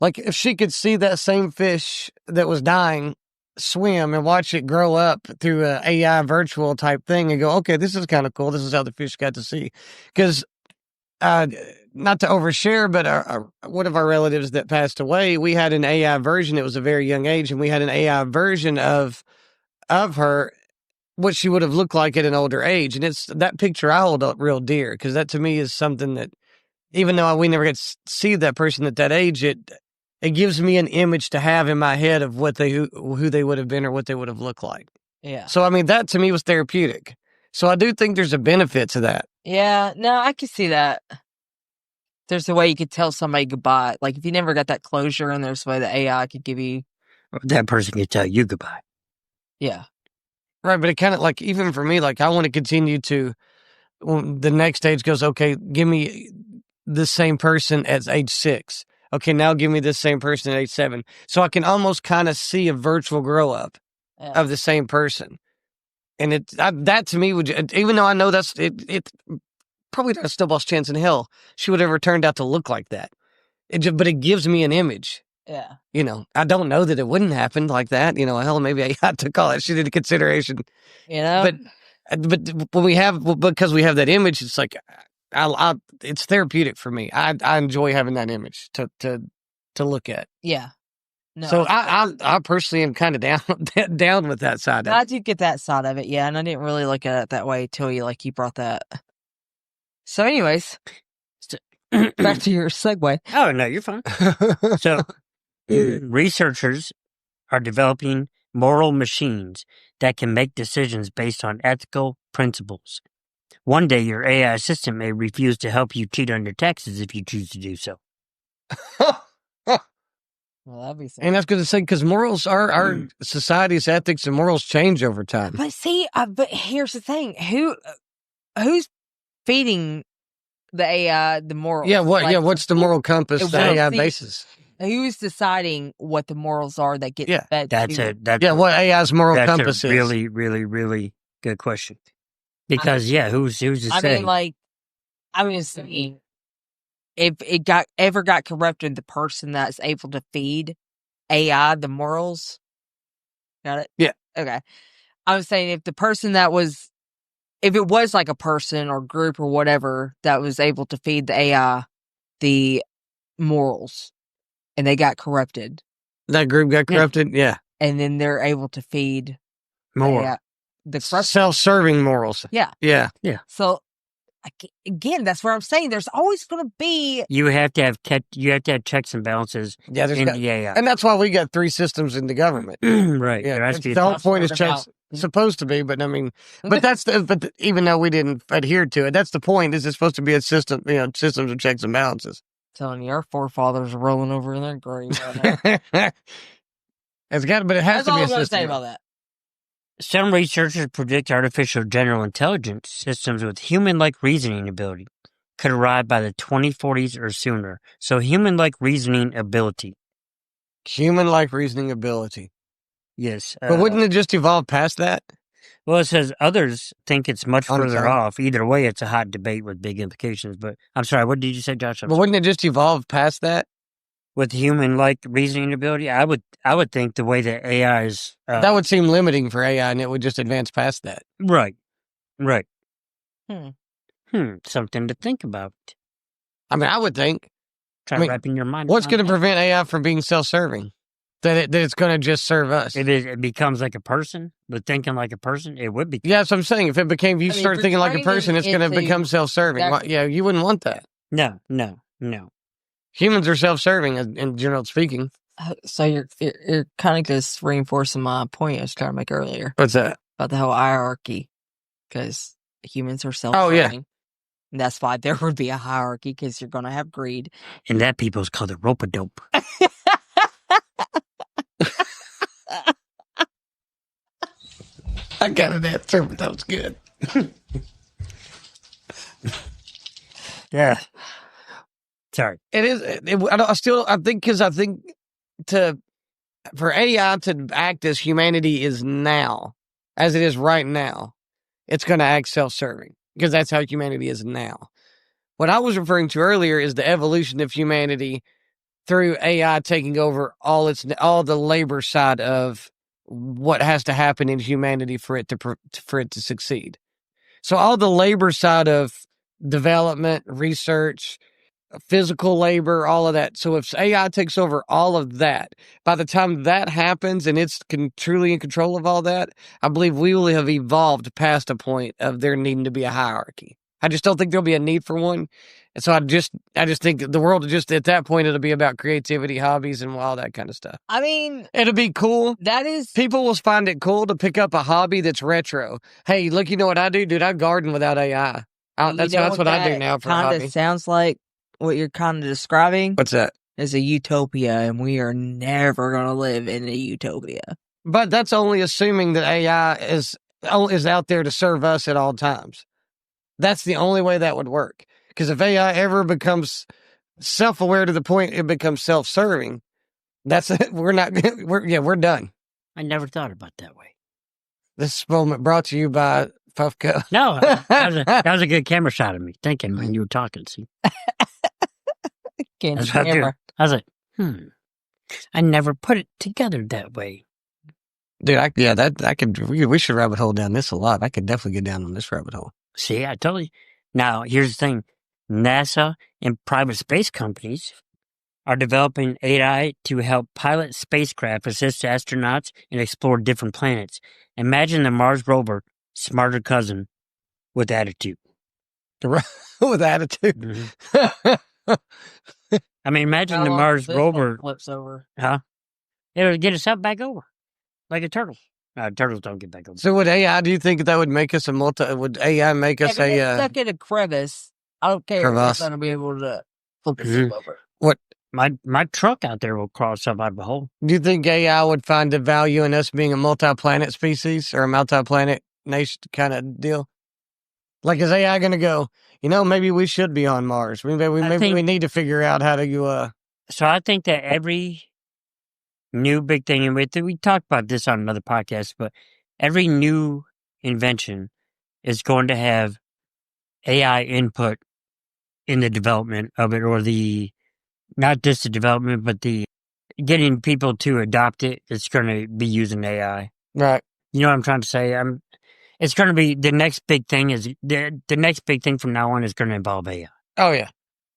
like if she could see that same fish that was dying swim and watch it grow up through a AI virtual type thing and go, okay, this is kind of cool. This is how the fish got to see. Because not to overshare, but one of our relatives that passed away, we had an AI version. It was a very young age, and we had an AI version of her, what she would have looked like at an older age. And it's that picture I hold up real dear, because that to me is something that, even though we never get to see that person at that age, it gives me an image to have in my head of who they would have been or what they would have looked like. Yeah. So, that to me was therapeutic. So I do think there's a benefit to that. Yeah. No, I can see that. There's a way you could tell somebody goodbye. Like if you never got that closure, and there's a way the AI could give you. That person could tell you goodbye. Yeah. Right. But it kind of like, even for me, like I want to continue to, when the next stage goes, okay, give me the same person at age 6. Okay, now give me this same person at age 7. So I can almost kind of see a virtual grow up of the same person. And that to me would, even though I know it probably not a snowball's chance in hell she would ever turned out to look like that. But it gives me an image. Yeah. I don't know that it wouldn't happen like that. Hell, maybe I had to call that shit into consideration. But because we have that image, it's like, it's therapeutic for me. I enjoy having that image to look at. Yeah. No, so I personally am kind of down with that side. I do get that side of it, yeah, and I didn't really look at it that way till you brought that. So, anyways, back to your segue. Oh no, you're fine. So, researchers are developing moral machines that can make decisions based on ethical principles. One day, your AI assistant may refuse to help you cheat on your taxes if you choose to do so. Well, that'd be and that's going to say, because morals our society's ethics and morals change over time. But see, but here's the thing: who's feeding the AI the morals? Yeah, what's the moral compass the AI bases? Who's deciding what the morals are that get fed? What AI's moral compass is? Really, really, really good question. Because who's to say? Saying, if it ever got corrupted, the person that's able to feed AI the morals, got it? Yeah. Okay. I was saying if it was like a person or group or whatever that was able to feed the AI the morals, and they got corrupted. That group got corrupted, yeah. And then they're able to feed more. The self-serving morals. Yeah. Yeah. Yeah. So again, that's what I'm saying. There's always going to be. You have to have checks and balances. Yeah, in the AI, and that's why we got 3 systems in the government. Right. Yeah. The whole point is checks. Supposed to be, but but even though we didn't adhere to it, that's the point. Is it's supposed to be a system, systems of checks and balances. Telling you, our forefathers are rolling over in their grave right now. It's got, but it has to be a system. That's all I'm going to say about that. Some researchers predict artificial general intelligence systems with human-like reasoning ability could arrive by the 2040s or sooner. So human-like reasoning ability. Human-like reasoning ability. Yes. But wouldn't it just evolve past that? Well, it says others think it's much On further its own. off. Either way, it's a hot debate with big implications. But I'm sorry, what did you say, Josh? But wouldn't it just evolve past that? With human-like reasoning ability, I would think the way that AI is That would seem limiting for AI, and it would just advance past that. right. Hmm. Something to think about. I mean, I would think. Try wrapping your mind. What's around going to that. prevent AI from being self-serving? That it's going to just serve us. If it becomes like a person, but thinking like a person, it would be. Yeah, that's what I'm saying. If it became, you start thinking like a person, it's going to become self-serving. Exactly. Yeah, you wouldn't want that. No. Humans are self-serving, in general speaking. So you're kind of just reinforcing my point I was trying to make earlier What's that? about the whole hierarchy, because humans are self-serving. Oh, yeah. And that's why there would be a hierarchy, because you're going to have greed. And that people's called a rope-a-dope. I got an answer, but that was good. Yeah. Sorry. It is. I think for AI to act as humanity is now, as it is right now, it's going to act self-serving because that's how humanity is now. What I was referring to earlier is the evolution of humanity through AI taking over all the labor side of what has to happen in humanity for it to succeed. So all the labor side of development, research, physical labor, all of that. So if AI takes over all of that, by the time that happens and it's truly in control of all that, I believe we will have evolved past a point of there needing to be a hierarchy. I just don't think there'll be a need for one. And so I just think the world just at that point, it'll be about creativity, hobbies, and all that kind of stuff. I mean, It'll be cool. that is... People will find it cool to pick up a hobby that's retro. Hey, look, you know what I do? Dude, I garden without AI. That's what I do now for a hobby. Kind of sounds like what you're kind of describing. What's that? Is a utopia, and we are never going to live in a utopia. But that's only assuming that AI is out there to serve us at all times. That's the only way that would work. Because if AI ever becomes self-aware to the point it becomes self-serving, that's it. We're done. I never thought about that way. This moment brought to you by Puffco. No, that was a good camera shot of me thinking when you were talking. See, Can't that's what I do. remember. I was like, I never put it together that way. Dude, we should rabbit hole down this a lot. I could definitely get down on this rabbit hole. See, I told you. Now, here's the thing. NASA and private space companies are developing AI to help pilot spacecraft, assist astronauts, and explore different planets. Imagine the Mars rover, smarter cousin with attitude. With attitude. Mm-hmm. I mean, imagine the Mars rover flips over. Huh? It'll get itself back over. Like a turtle. Turtles don't get back over. So would AI, do you think that would make us would AI make us If it's stuck in a crevice, I don't care. crevasse. It's going to be able to flip itself over. What? My truck out there will crawl itself out of a hole. Do you think AI would find the value in us being a multi-planet species or a multi-planet nation kind of deal? Like, is AI going to go, maybe we should be on Mars. Maybe we need to figure out how to So I think that every new big thing, and we talked about this on another podcast, but every new invention is going to have AI input in the development of it, or not just the development, but the getting people to adopt it. It's going to be using AI. Right. You know what I'm trying to say? It's going to be the next big thing the next big thing from now on is going to involve AI. Oh, yeah.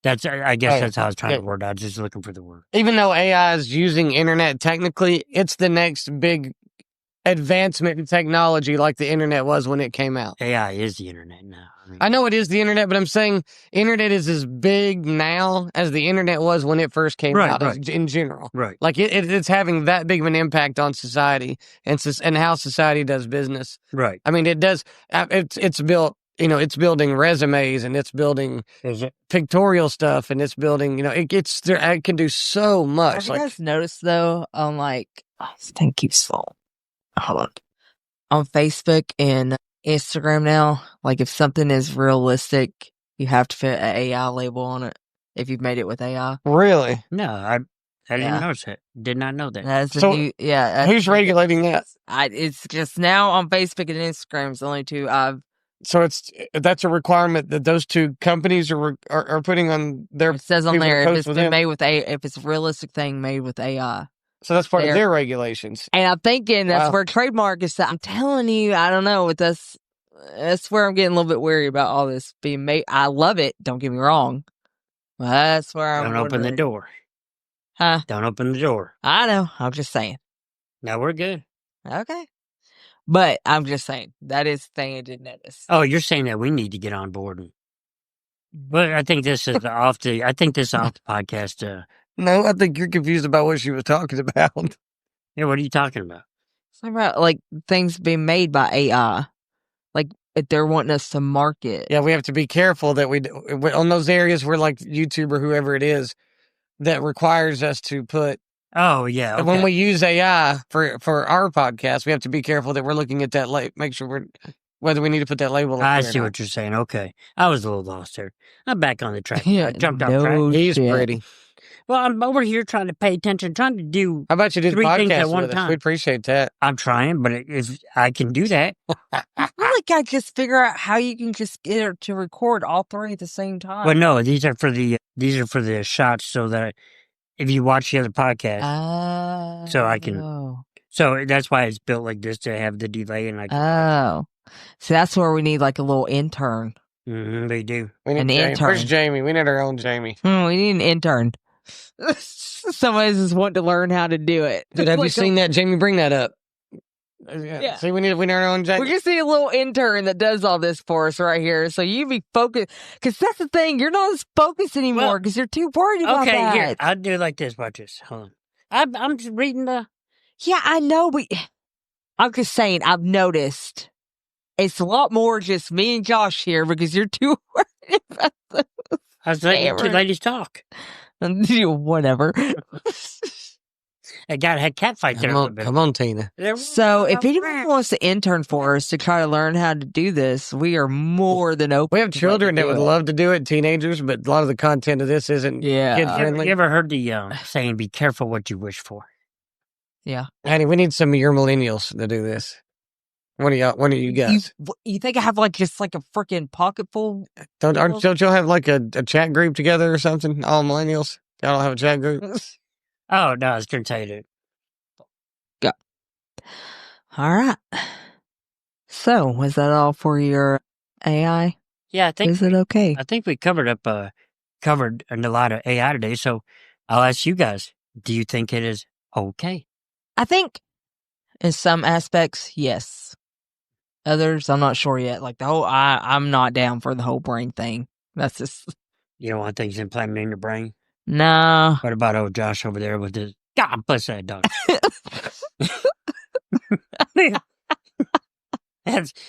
I guess that's how I was trying to word it. I was just looking for the word. Even though AI is using internet technically, it's the next big advancement in technology like the internet was when it came out. AI is the internet now. I know it is the internet, but I'm saying internet is as big now as the internet was when it first came out in general. Right. Like it's having that big of an impact on society and how society does business. Right. I mean, it does. It's built. It's building resumes and it's building pictorial stuff and it's building. It can do so much. Have you guys noticed though? This thing keeps falling. Hold on. On Facebook and Instagram now, like if something is realistic, you have to fit an AI label on it if you've made it with AI. Really? No, I didn't notice that. Did not know that. That's a So, new, yeah. Who's regulating that? It's just now on Facebook and Instagram. It's the only two I've. So that's a requirement that those two companies are putting on their. It says on people there that if post it's with been them. made with if it's a realistic thing made with AI. So that's part of their regulations. And I'm thinking that's Wow. where trademark is. I'm telling you, I don't know. With us, that's where I'm getting a little bit wary about all this being made. I love it. Don't get me wrong. But that's where I'm. Don't open the door. Huh? Don't open the door. I know. I'm just saying. No, we're good. Okay. But I'm just saying that is the thing I did notice. Oh, you're saying that we need to get on board. But I think this is off the podcast. No, I think you're confused about what she was talking about. Yeah, what are you talking about? Something about like things being made by AI. Like if they're wanting us to market. Yeah, we have to be careful that we on those areas where like YouTube or whoever it is that requires us to put. Oh yeah. Okay. When we use AI for our podcast, we have to be careful that we're looking at that make sure whether we need to put that label. I see what you're saying. Okay, I was a little lost there. I'm back on the track. Yeah, I jumped off track. He's pretty. Well, I'm over here trying to pay attention, trying to do. How about you do the 3 things podcast at one with us? time? We appreciate that. I'm trying, but if I can do that, I feel like I just figure out how you can just get her to record all three at the same time. well, no, these are for the shots, so that if you watch the other podcast, so I can. So that's why it's built like this to have the delay and like. Oh, so that's where we need like a little intern. They do. We need An Jamie. intern. Where's Jamie? We need our own Jamie. We need an intern. Somebody's just wanting to learn how to do it. Dude, have Like you seen that? Jamie, bring that up. Yeah. See, we need our own Jamie. We just need a little intern that does all this for us right here. So you be focused. Because that's the thing. You're not as focused anymore because you're too worried about that. Okay, here. I'll do it like this. Watch this. Hold on. I'm just reading the. Yeah, I know. I'm just saying, I've noticed. It's a lot more just me and Josh here because you're too worried about this. I was letting two ladies talk. Whatever. I got a cat fight there. Come on, Tina. So if anyone wants to intern for us to try to learn how to do this, we are more than open. We have children that would love to do it, teenagers, but a lot of the content of this isn't kid friendly. You ever heard the saying, be careful what you wish for? Yeah. Honey, we need some of your millennials to do this. One of you guys. You think I have like just like a freaking pocket full? Don't y'all have like a chat group together or something? All millennials? Y'all don't have a chat group? Oh, no, I was going to tell you that. Go. All right. So, was that all for your AI? Yeah, I think. Is it okay? I think we covered a lot of AI today. So I'll ask you guys, do you think it is okay? I think in some aspects, yes. Others, I'm not sure yet. Like the whole, I'm not down for the whole brain thing. That's just. You don't want things implanted in your brain? Nah. What about old Josh over there with his, God bless that dog.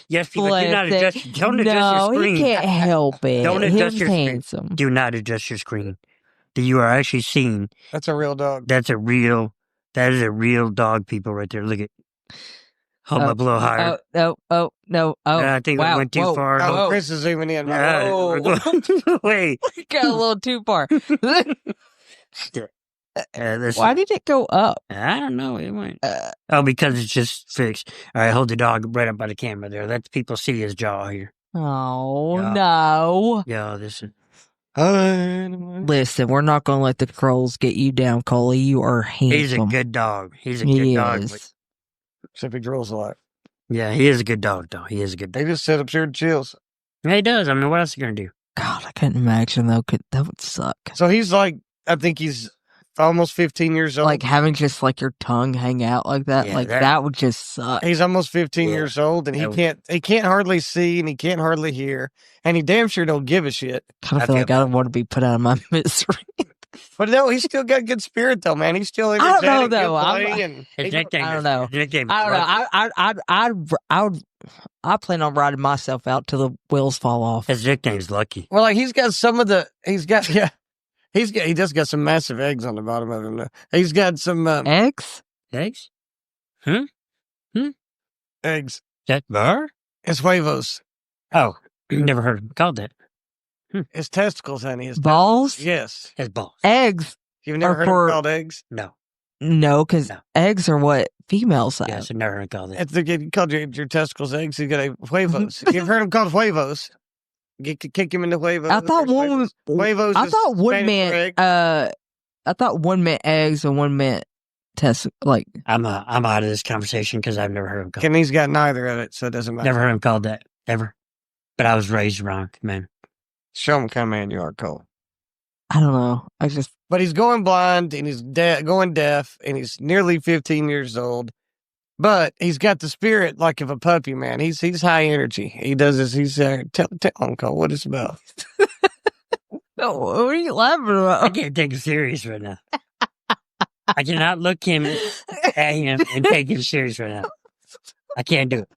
Yes, people, do not adjust. Don't adjust your screen. No, he can't help it. Don't adjust your handsome. screen. Do not adjust your screen. You are actually seeing. That's a real dog. That is a real dog, people, right there. Look at. Hold up a little higher. Oh. I think we went too far. Oh, Chris is zooming in. Wait. Got a little too far. Why did it go up? I don't know. It went. Because it's just fixed. All right, hold the dog right up by the camera there. Let people see his jaw here. Oh, no. Yeah, this is. Listen, we're not going to let the trolls get you down, Coley. You are handsome. He's a good dog. He's a good dog. Except he drills a lot. Yeah, he is a good dog, though. He is a good dog. He just sit up here and chills. Yeah, he does. I mean, what else are you going to do? God, I couldn't imagine, though. That would suck. So he's like, I think he's almost 15 years old. Like having just like your tongue hang out like that. Yeah, like that would just suck. He's almost 15 years old and he can't hardly see and he can't hardly hear. And he damn sure don't give a shit. Kind of feel like I don't want to be put out of my misery. But no, he's still got good spirit though, man. He's still I don't know though. I don't know. I plan on riding myself out till the wheels fall off. His nickname's Lucky. Well, like he does got some massive eggs on the bottom of him. He's got some eggs. Eggs? Eggs. That bar? It's huevos. Oh, never heard him called that. His testicles, honey. His balls? Yes. His balls. Eggs. You've never Or heard for- them called eggs? No. No, because No. eggs are what females have. Yes, I never heard called it. If you called your testicles eggs, you got a huevos. You've heard them called huevos. Kick him into huevos. I thought There's one. huevos. I is thought one Spanish for meant. egg. I thought one meant eggs and one meant like. I'm out of this conversation because I've never heard him called. Kenny's got neither of it, so it doesn't matter. Never heard him called that ever. But I was raised wrong, man. Show him kind of man you are, Cole. I don't know. But he's going blind and he's going deaf and he's nearly 15 years old. But he's got the spirit like of a puppy, man. He's high energy. He does this. He's tell him, Cole, what it's about. No, what are you laughing about? I can't take him serious right now. I cannot look him at him and take him serious right now. I can't do it.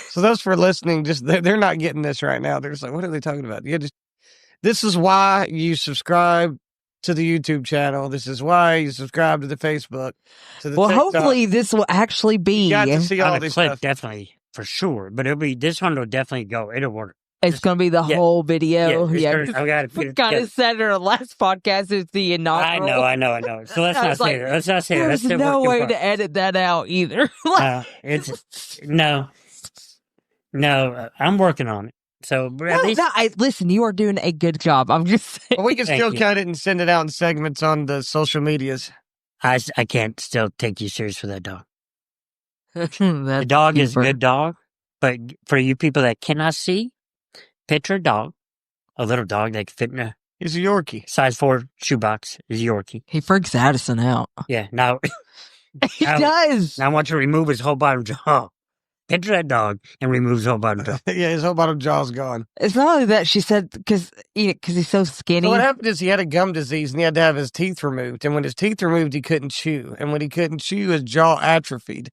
So those for listening, just they're not getting this right now. They're just like, what are they talking about? This is why you subscribe to the YouTube channel. This is why you subscribe to the Facebook. To the TikTok. Hopefully this will actually be. You got to see all On a this clip, stuff. definitely, for sure. But this one will definitely go. It'll work. It's going to be the whole video. Yeah. I got it. We kind of said in our last podcast it's the inaugural. I know. So let's not say that. Let's not say that. There's That's no way to edit that out either. No. I'm working on it. So at least listen, you are doing a good job. I'm just saying. Well, we can still cut it and send it out in segments on the social medias. I can't still take you serious for that dog. The The dog is a good dog, but for you people that cannot see, picture a dog, a little dog that can fit in a He's a Yorkie. size 4 shoebox. Is Yorkie. He freaks Addison out. Yeah. Now He does. I want you to remove his whole bottom jaw. Picture that dog and remove his whole bottom jaw. Yeah, his whole bottom jaw's gone. It's not only that, she said, because he's so skinny. So what happened is he had a gum disease and he had to have his teeth removed. And when his teeth removed, he couldn't chew. And when he couldn't chew, his jaw atrophied.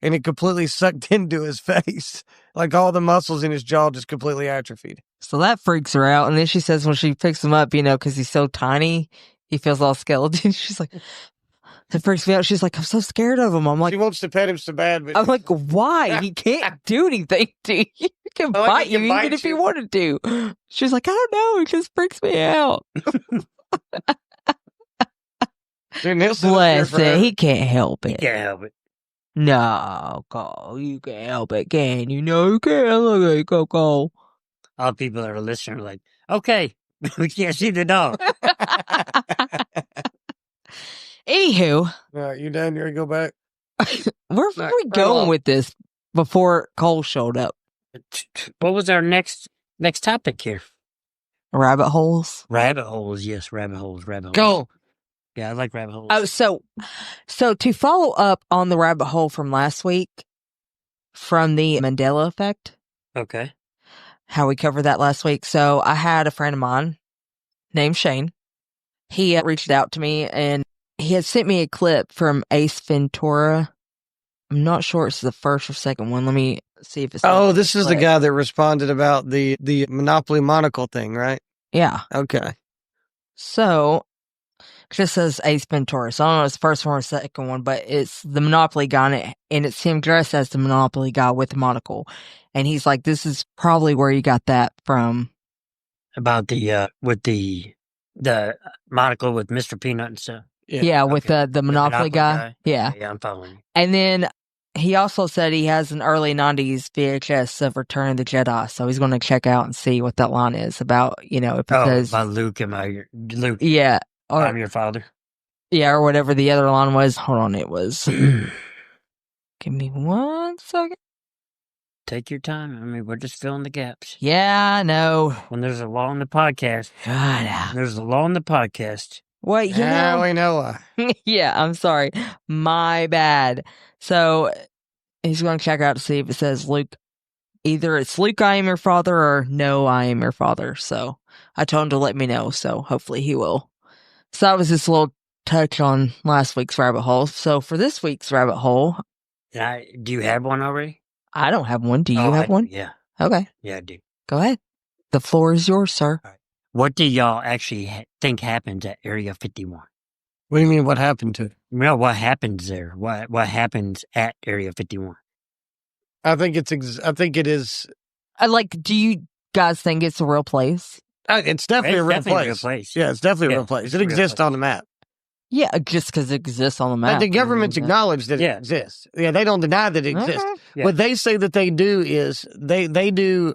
And it completely sucked into his face. Like all the muscles in his jaw just completely atrophied. So that freaks her out. And then she says when she picks him up, because he's so tiny, he feels all skeleton. She's like, that freaks me out. She's like, I'm so scared of him. I'm like, She wants to pet him so bad, but I'm like, why? He can't do anything to you. He can Oh, bite he you can bite even if he you. wanted to. She's like, I don't know. It just freaks me out. dude, he'll sit up here Bless it. forever. He can't help it. Can't help it. No, Cole, you can't help it, can you? No, you can't. Look at you, Cole. All the people that are listening are like, okay, we can't see the dog. Anywho, All right, you done? You ready to go back? where were we going with this before Cole showed up? What was our next topic here? Rabbit holes. Rabbit holes. Yes, rabbit holes. Go. Yeah, I like rabbit holes. Oh, so to follow up on the rabbit hole from last week, from the Mandela effect, Okay. how we covered that last week. So I had a friend of mine named Shane. He reached out to me and he had sent me a clip from Ace Ventura. I'm not sure it's the first or second one. Let me see if it's. Oh, this is the guy that responded about the Monopoly monocle thing, right? Yeah. Okay. So it just says Ace Ventura. So I don't know if it's the first one or second one, but it's the Monopoly guy and it's him dressed as the Monopoly guy with the monocle. And he's like, this is probably where you got that from. About the with the monocle with Mr. Peanut and stuff. Yeah, with the Monopoly guy. Yeah. Yeah, I'm following you. And then he also said he has an early 90s VHS of Return of the Jedi. So he's going to check out and see what that line is about, if it says. About Luke, Luke, Yeah. Or, I'm your father. Yeah, or whatever the other line was. Hold on, it was. Give me 1 second. Take your time. I mean, we're just filling the gaps. Yeah, I know. When there's a law in the podcast, God. there's a law in the podcast. Well, Now we know why. Yeah, I'm sorry. My bad. So he's going to check out to see if it says Luke. Either it's Luke, I am your father, or no, I am your father. So I told him to let me know. So hopefully he will. So that was this little touch on last week's rabbit hole. So for this week's rabbit hole, Do you have one already? I don't have one. Do you have one? Yeah. Okay. Yeah, I do. Go ahead. The floor is yours, sir. What do y'all actually think happens at Area 51? What do you mean? What happened to it? No, what happens there? What happens at Area 51? I think it is. Do you guys think it's a real place? It's definitely a real definitely a real place. place. Yeah, it's definitely a Yeah, real place. it's It a real exists place. on the map. Yeah, just because it exists on the Like map. the government's doesn't mean acknowledged that Yeah. it exists. Yeah, they don't deny that it exists. Okay. Yeah. What they say that they do is they do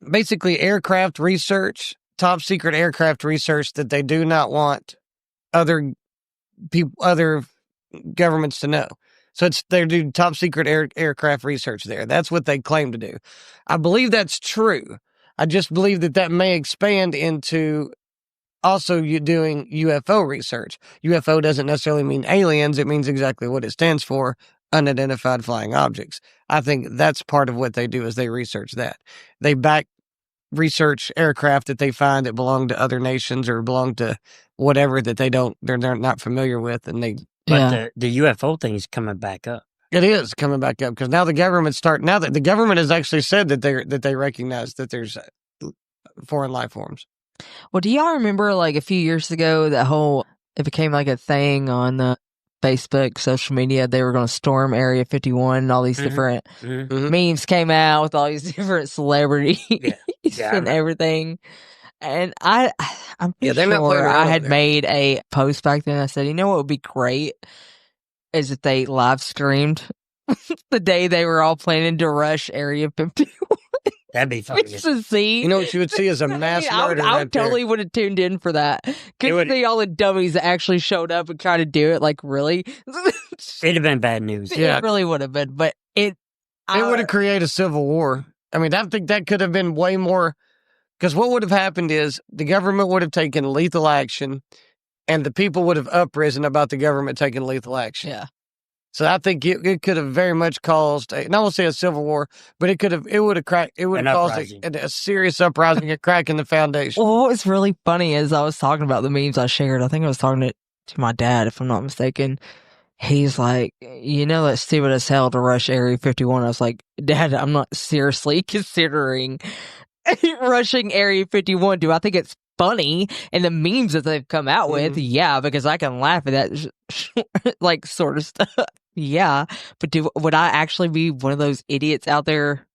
basically aircraft research, top secret aircraft research that they do not want other people, other governments to know. So they do top secret aircraft research there. That's what they claim to do. I believe that's true. I just believe that may expand into also you doing UFO research. UFO doesn't necessarily mean aliens. It means exactly what it stands for, unidentified flying objects. I think that's part of what they do is they research that. They research aircraft that they find that belong to other nations or belong to whatever that they're not familiar with. And But the UFO thing is coming back up. it is coming back up because now the government has actually said that they recognize that there's foreign life forms. Well, do y'all remember like a few years ago it became like a thing on Facebook, social media? They were going to storm Area 51 and all these different memes came out with all these different celebrities and everything. And I'm pretty sure I had made a post back then. I said, you know what would be great is if they live streamed the day they were all planning to rush Area 51. That'd be funny. Just to see. You know what you would see is a mass murder. I totally would have tuned in for that. Could see all the dummies that actually showed up and tried to do it. Like, really? It'd have been bad news. It really would have been. But it would have created a civil war. I mean, I think that could have been way more. Because what would have happened is the government would have taken lethal action and the people would have uprisen about the government taking lethal action. Yeah. So I think it could have very much caused, not want to say a civil war, but it would have caused a serious uprising, a crack in the foundation. Well, what was really funny is I was talking about the memes I shared. I think I was talking to my dad, if I'm not mistaken. He's like, that's stupid as hell to rush Area 51. I was like, Dad, I'm not seriously considering rushing Area 51. Do I think it's funny? And the memes that they've come out with, yeah, because I can laugh at that like sort of stuff. Yeah, but would I actually be one of those idiots out there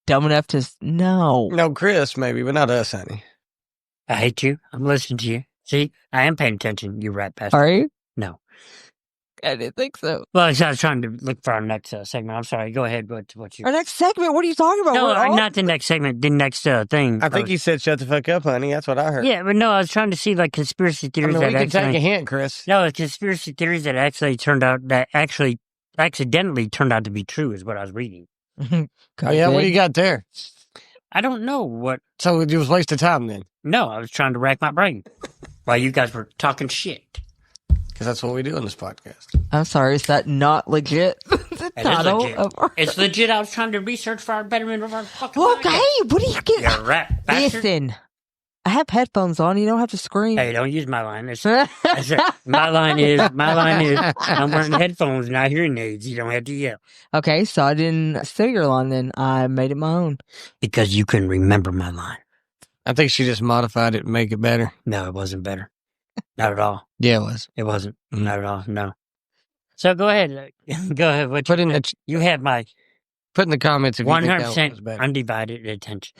dumb enough to no? No, Chris maybe, but not us, honey. I hate you. I'm listening to you. See, I am paying attention. You rat bastard. Are you? No. I didn't think so. Well, I was trying to look for our next segment. I'm sorry. Go ahead. Our next segment? What are you talking about? No, not the next segment. The next thing. I think he said shut the fuck up, honey. That's what I heard. Yeah, but no, I was trying to see like conspiracy theories. I mean, we can take a hint, Chris. No, conspiracy theories that actually accidentally turned out to be true is what I was reading. Oh, yeah? What do you got there? I don't know what. So it was a waste of time then? No, I was trying to rack my brain while you guys were talking shit. Because that's what we do on this podcast. I'm sorry, is that not legit? It's legit. I was trying to research for our betterment of our fucking Okay, what do you get? You're a rat bastard. Listen, I have headphones on. You don't have to scream. Hey, don't use my line. My line is, I'm wearing headphones, not hearing aids. You don't have to yell. Okay, so I didn't steal your line then. I made it my own. Because you couldn't remember my line. I think she just modified it to make it better. No, it wasn't better. Not at all. Yeah, it was. It wasn't. Not at all. No. So go ahead. Go ahead. You have my put in the comments if 100% undivided attention.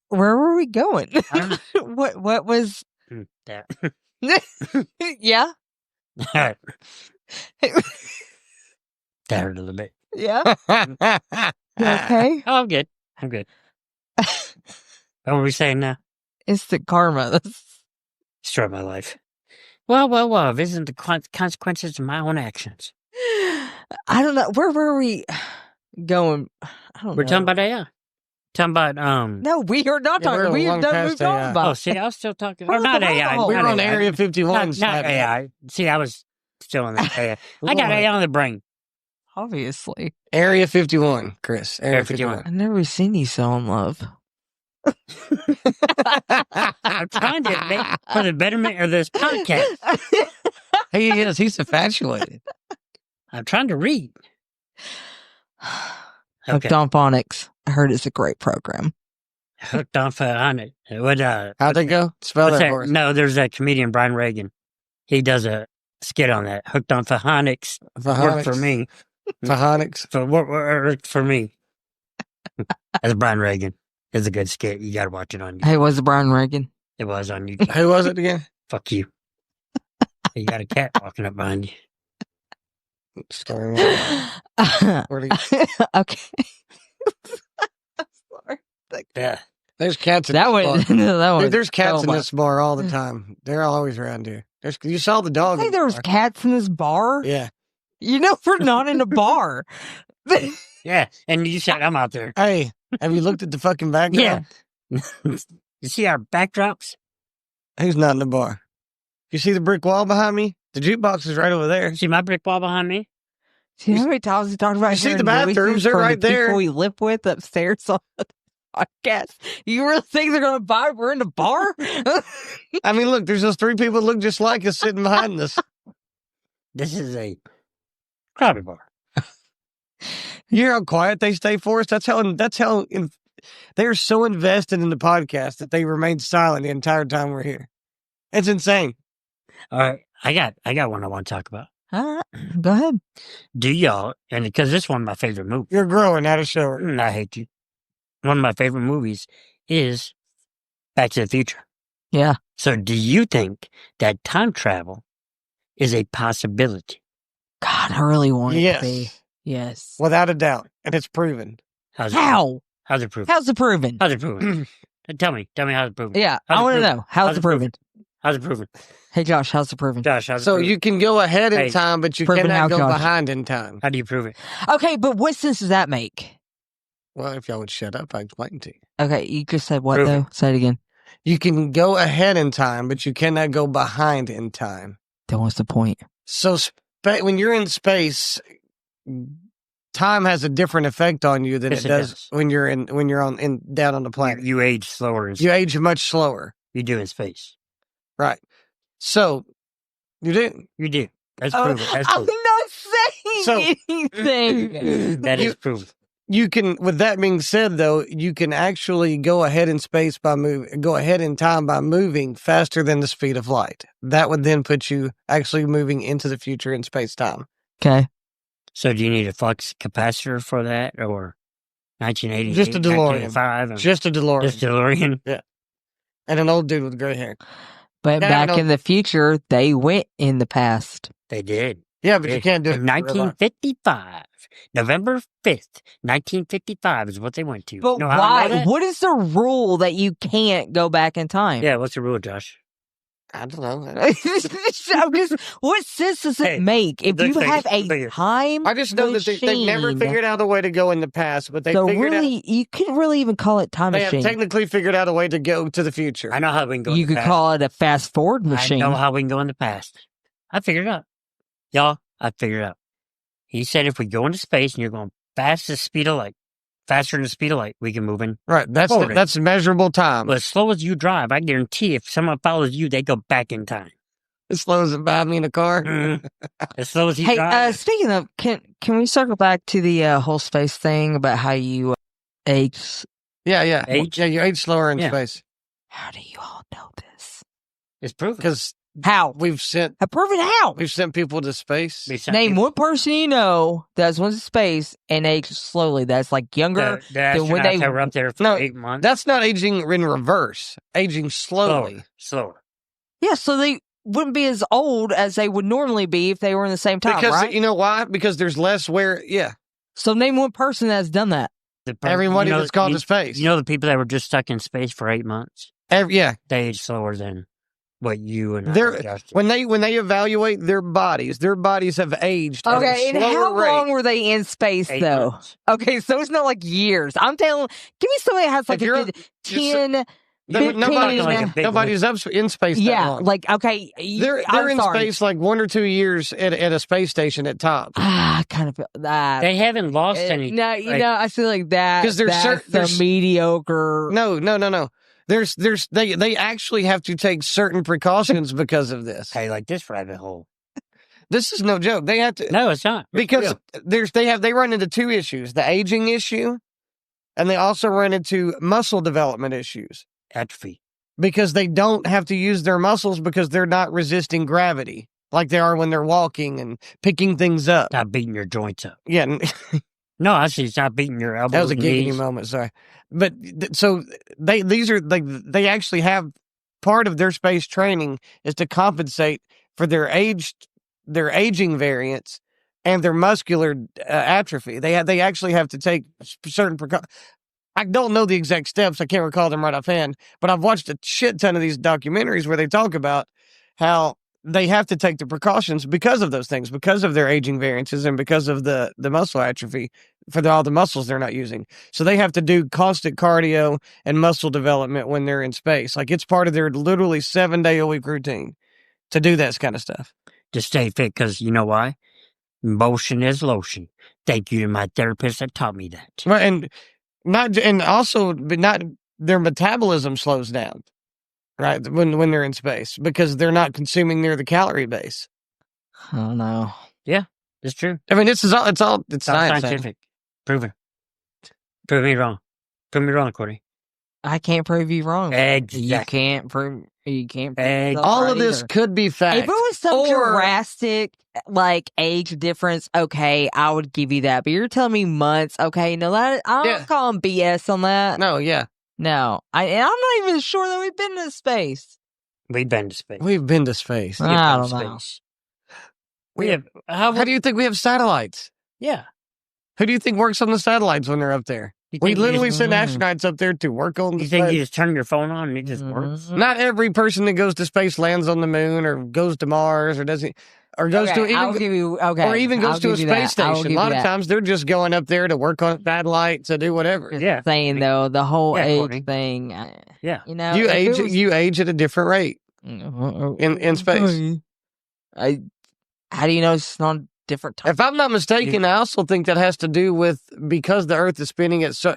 Where were we going? What was that? Yeah. That hurt a little bit. Yeah. You okay? Oh, I'm good. What were we saying now? Instant karma. Destroyed my life. Well, isn't the consequences of my own actions? I don't know. Where were we going? We're talking about AI. Talking about No, we are not talking. We have done moved on about. Oh, see, I was still talking. Or not AI. We were on Area 51. Not AI. See, I was still on that AI. I got AI on the brain. Obviously. Area 51, Chris. Area 51. I've never seen you so in love. I'm trying to make for the betterment of this podcast. He is. He's infatuated. I'm trying to read. Okay. Hooked on Phonics. I heard it's a great program. Hooked on Phonics. How'd they go? Spell that for us. No, there's that comedian, Brian Reagan. He does a skit on that. Hooked on Phonics. Worked for me. Phonics. Worked for me. That's Brian Reagan. It's a good skit. You got to watch it on YouTube. Hey, was it Brian Reagan? It was on YouTube. Who was it again? Fuck you. You got a cat walking up behind you. Story one. Okay. Sorry. Yeah. There's cats in That this one. bar. That one. Dude, there's cats oh in my- this bar all the time. They're always around here. You saw the dog. Hey, in the there was bar. cats in this bar. Yeah. You know, we're not in a bar. Yeah. And you said I'm out there. Hey, have you looked at the fucking background? Yeah. You see our backdrops? Who's not in the bar? You see the brick wall behind me? The jukebox is right over there. See my brick wall behind me? See how many times we talked about You see hearing the bathrooms? noises They're from right the there. people we live with upstairs on the podcast? You really think they're going to buy? We're in the bar. I mean, look, there's those 3 people that look just like us sitting behind us. This is a crowded bar. You hear how quiet they stay for us? That's how they're so invested in the podcast that they remain silent the entire time we're here. It's insane. All right. I got one I want to talk about. All right, go ahead. Do y'all, and because this is one of my favorite movies. You're growing out of shower. I hate you. One of my favorite movies is Back to the Future. Yeah. So do you think that time travel is a possibility? God, I really want it Yes. to be. Yes. Without a doubt. And it's proven. How's How? How's it proven? How's it proven? How's it proven? Tell me how's it proven? Yeah, How's I it want to proven? know. How's it proven? How's it proven? Hey, Josh, how's it proven? Josh, how's it So proven? you can go ahead in Hey, time, but you proven how, cannot go Josh? behind in time. How do you prove it? Okay, but what sense does that make? Well, if y'all would shut up, I'd explain to you. Okay, you just said what, Prove though? Say it again. You can go ahead in time, but you cannot go behind in time. Then what's the point? So when you're in space, time has a different effect on you than Yes, it it does does. when you're down on the planet. You age slower in You age much slower. You do in space. Right. So you do. You do. That's Oh, proven. That's I'm proven. not saying So- anything. That is proven. You can, with that being said, though, you can actually go ahead in time by moving faster than the speed of light. That would then put you actually moving into the future in space time. Okay. So do you need a flux capacitor for that, or 1980? Just a DeLorean. 1985, Just a DeLorean. Just DeLorean. And an old dude with gray hair. But Yeah, back no. in the future, they went in the past. They did. Yeah, but you can't do it. In 1955, November 5th, 1955 is what they went to. But You know how I know why? that? What is the rule that you can't go back in time? Yeah, what's the rule, Josh? I don't know. I'm just, what sense does it Hey, make if look you here, have look a here. time I just know that they've never machine, figured out a way to go in the past, but they so figured out really, you couldn't really even call it time they have machine. technically figured out a way to go to the future. I know how we can go You in the could past. call it a fast forward machine. I know how we can go in the past. I figured it out. Y'all, I figured it out. He said if we go into space and you're going faster than the speed of light, we can move in. Right. Forward. That's measurable time. But as slow as you drive, I guarantee if someone follows you, they go back in time. As slow as it by me in a car. Mhm. As slow as you Hey, drive. speaking of, can we circle back to the whole space thing about how you age? Yeah. Age? Yeah, you age slower in Yeah. space. How do you all know this? It's proven. Because How? we've sent Prove it how? people to space. We sent Name people- one person you know that's went to space and aged slowly. That's like younger. the than when astronauts they- that were up there for No, 8 months. That's not aging in reverse. Aging slowly. Slower. Yeah, so they wouldn't be as old as they would normally be if they were in the same time, Because right? you know why? Because there's less wear. Yeah. So name one person that's done that. Everybody you know, that's gone you- to space. You know the people that were just stuck in space for 8 months? Yeah. They age slower than what you and I They're- Josh did. When they evaluate their bodies have aged. at a Okay, and slower how rate. long were they in space 8 though? months. Okay, so it's not like years. I'm telling. Give me somebody that has like If a you're- good 10, Nobody's, 15. like a big nobody's up in space that Yeah, long. like okay. They're I'm in sorry. space like 1 or 2 years at a space station at top. I kind of feel that. They haven't lost any. No, you like- know, I feel like that. 'Cause there's that's there's- the mediocre. No. They actually have to take certain precautions because of this. Hey, like this rabbit hole. This is no joke. They have to No, it's not. because they run into 2 issues: the aging issue, and they also run into muscle development issues Atrophy. because they don't have to use their muscles because they're not resisting gravity like they are when they're walking and picking things up. Stop beating your joints up. Yeah, No, I see. Stop beating your elbows. that was a and giggity knees. moment. Sorry, but so they actually have part of their space training is to compensate for their aging variants and their muscular atrophy. They actually have to take certain precautions. I don't know the exact steps. I can't recall them right offhand, but I've watched a shit ton of these documentaries where they talk about how they have to take the precautions because of those things, because of their aging variances and because of the muscle atrophy for all the muscles they're not using. So they have to do constant cardio and muscle development when they're in space. Like it's part of their literally 7-day-a-week routine to do that kind of stuff. To stay fit, because you know why? Motion is lotion. Thank you to my therapist that taught me that. Right, but their metabolism slows down, right? When they're in space because they're not consuming near the calorie base. I don't know. Yeah, it's true. I mean, it's all scientific. Proven. Prove me wrong. Prove me wrong, Courtney. I can't prove you wrong. Exactly. You can't prove. All of this could be fact. If it was some drastic, like, age difference, okay, I would give you that. But you're telling me months, okay? No, I don't call them BS on that. No, yeah. No. And I'm not even sure that we've been to space. We've been to space. We've been to space. I don't know. We have. How do you think we have satellites? Yeah. Who do you think works on the satellites when they're up there? We literally send astronauts up there to work on the You think you just turn your phone on and it just works? Not every person that goes to space lands on the moon or goes to Mars or doesn't or goes to even goes to a space station. A lot of times they're just going up there to work on a satellite to do whatever. Just saying though, the whole age thing. Yeah. You know, you age at a different rate in space. How do you know it's not different time? If I'm not mistaken, I also think that has to do with because the Earth is spinning at such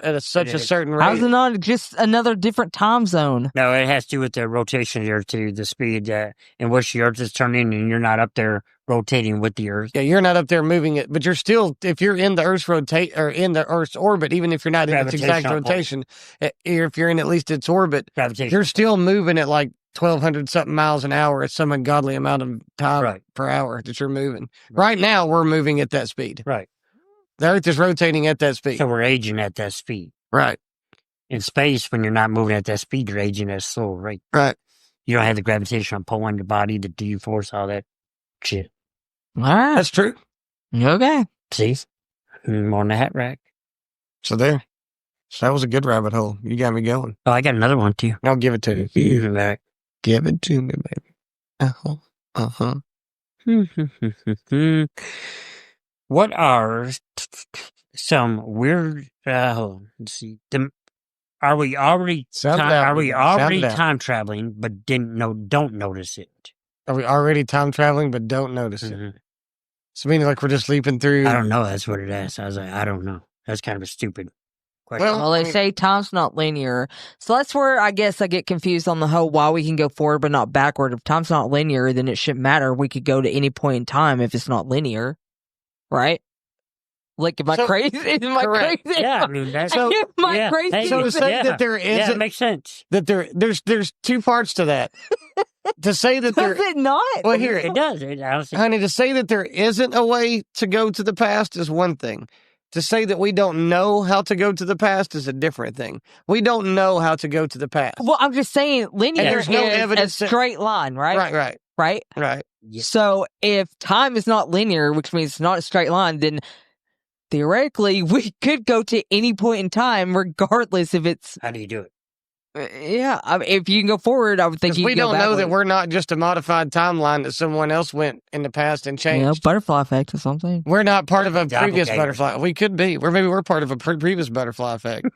a certain rate. How's it not just another different time zone? No, it has to do with the rotation here too, the speed in which the Earth is turning, and you're not up there rotating with the Earth. Yeah, you're not up there moving it, but you're still, if you're in the Earth's in the Earth's orbit, even if you're not in its exact rotation, if you're in at least its orbit, you're still moving at like 1,200 something miles an hour. It's some ungodly amount of time per hour that you're moving. Right now, we're moving at that speed. Right. The Earth is rotating at that speed. So we're aging at that speed. Right. In space, when you're not moving at that speed, you're aging at a slow rate. Right. You don't have the gravitational pull on your body, the G-force, all that shit. All right. That's true. Okay. See? More on the hat rack. So there. So that was a good rabbit hole. You got me going. Oh, I got another one too. I'll give it to you. Back. Give it to me, baby. What are some weird? Let's see. Are we already time traveling, but don't notice it? Are we already time traveling, but don't notice it? So meaning like we're just leaping through. I don't know. That's what it is. I was like, I don't know. That's kind of a stupid question. Well, they say time's not linear. So that's where I guess I get confused on the whole why we can go forward but not backward. If time's not linear, then it shouldn't matter. We could go to any point in time if it's not linear. Right? Like, am I crazy? Am I crazy? Yeah, I mean, that's am I crazy? So to say that there is it makes sense. That there's two parts to that. To say that does it not? Well, here it does. Honey, to say that there isn't a way to go to the past is one thing. To say that we don't know how to go to the past is a different thing. We don't know how to go to the past. Well, I'm just saying linear there's no evidence a straight line, right? Right. So if time is not linear, which means it's not a straight line, then theoretically we could go to any point in time regardless if it's... How do you do it? Yeah, I mean, if you can go forward, I would think you we can go don't know backward. that we're not just a modified timeline that someone else went in the past and changed. You know, butterfly effect or something. We're not part of a previous butterfly. We could be. Maybe we're part of a previous butterfly effect.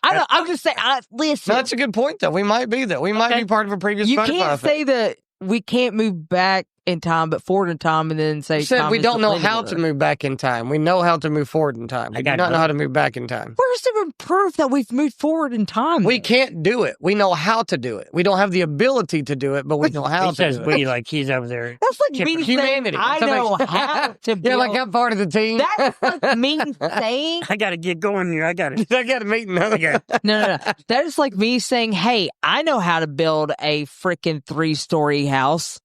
I'm just saying. Listen, no, that's a good point, though. We might be that. We might be part of a previous butterfly effect. You can't say that we can't move back in time, but forward in time, and then say. You said we don't know how to move back in time. We know how to move forward in time. We do not know how to move back in time. Where's the proof that we've moved forward in time? We can't do it. We know how to do it. We don't have the ability to do it, but we know how to do it. Like he's over there. That's like me saying I know how to build. Yeah, like I'm part of the team. That's like me saying. I got to get going here. I got a meeting. No. That is like me saying, hey, I know how to build a freaking 3-story house.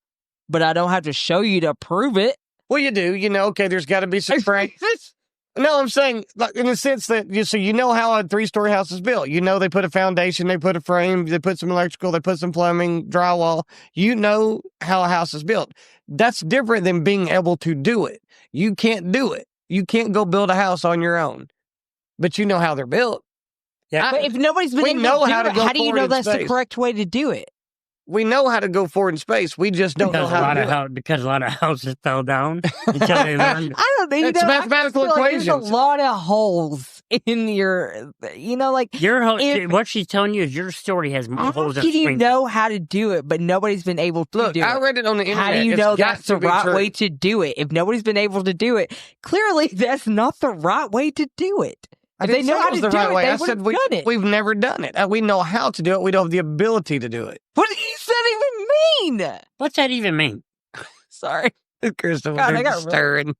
But I don't have to show you to prove it. Well, you do. You know, okay, there's got to be some frames. No, I'm saying, like, in the sense that you know how a 3-story house is built. You know they put a foundation, they put a frame, they put some electrical, they put some plumbing, drywall. You know how a house is built. That's different than being able to do it. You can't do it. You can't go build a house on your own, but you know how they're built. Yeah, But if nobody's been we able know to do how to it, go how do you forward know in that's the space. correct way to do it? We know how to go forward in space. We just don't know how to do it. Because a lot of houses fell down until they learned. I don't know. It's mathematical There's equations. a lot of holes in your, like What she's telling you is your story has more how holes than can you springs. know how to do it, but nobody's been able to Look, do it? I read it on the internet. How do you It's know got that's the to be right true. way to do it? If nobody's been able to do it, clearly that's not the right way to do it. I If they didn't know say how it was to the do right it, way. they I would said have done it. we've never done it. We know how to do it. We don't have the ability to do it. What does that even mean? What's that even mean? Sorry. Christopher, God, I they're got really- stirring.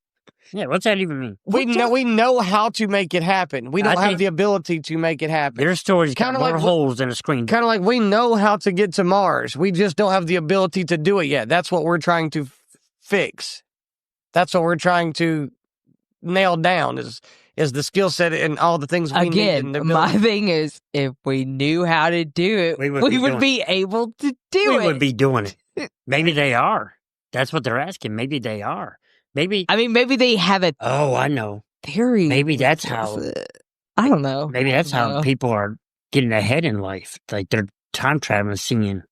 Yeah, what's that even mean? We know how to make it happen. We don't I have think- the ability to make it happen. Your story's got Kinda more like holes than a screen. Kind of like we know how to get to Mars. We just don't have the ability to do it yet. That's what we're trying to fix. That's what we're trying to nail down is the skill set and all the things we need. Again, in the my ability. thing is, if we knew how to do it, We we would be would doing be able to do We it. would be doing it. Maybe they are. That's what they're asking. Maybe they are. Maybe. I mean, maybe they have a Oh, I know. theory. Maybe that's with how. it. I don't know. Maybe that's I don't how know. people are getting ahead in life. Like they're time traveling, seeing.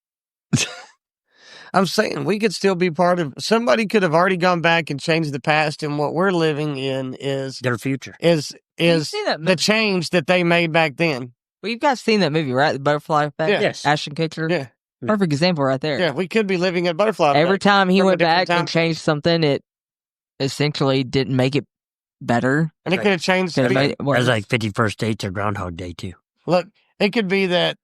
I'm saying we could still be part of. Somebody could have already gone back and changed the past, and what we're living in is their future. is seen that the movie? change that they made back then. Well, you guys seen that movie, right? The Butterfly Effect? Yeah. Yes. Ashton Kutcher? Yeah, Perfect example right there. yeah. We could be living at butterfly. Every Effect time he from a went different back time. and changed something, it essentially didn't make it better. and it could have changed. Could have made it That's worse. like 51st Dates or Groundhog Day too. Look, it could be that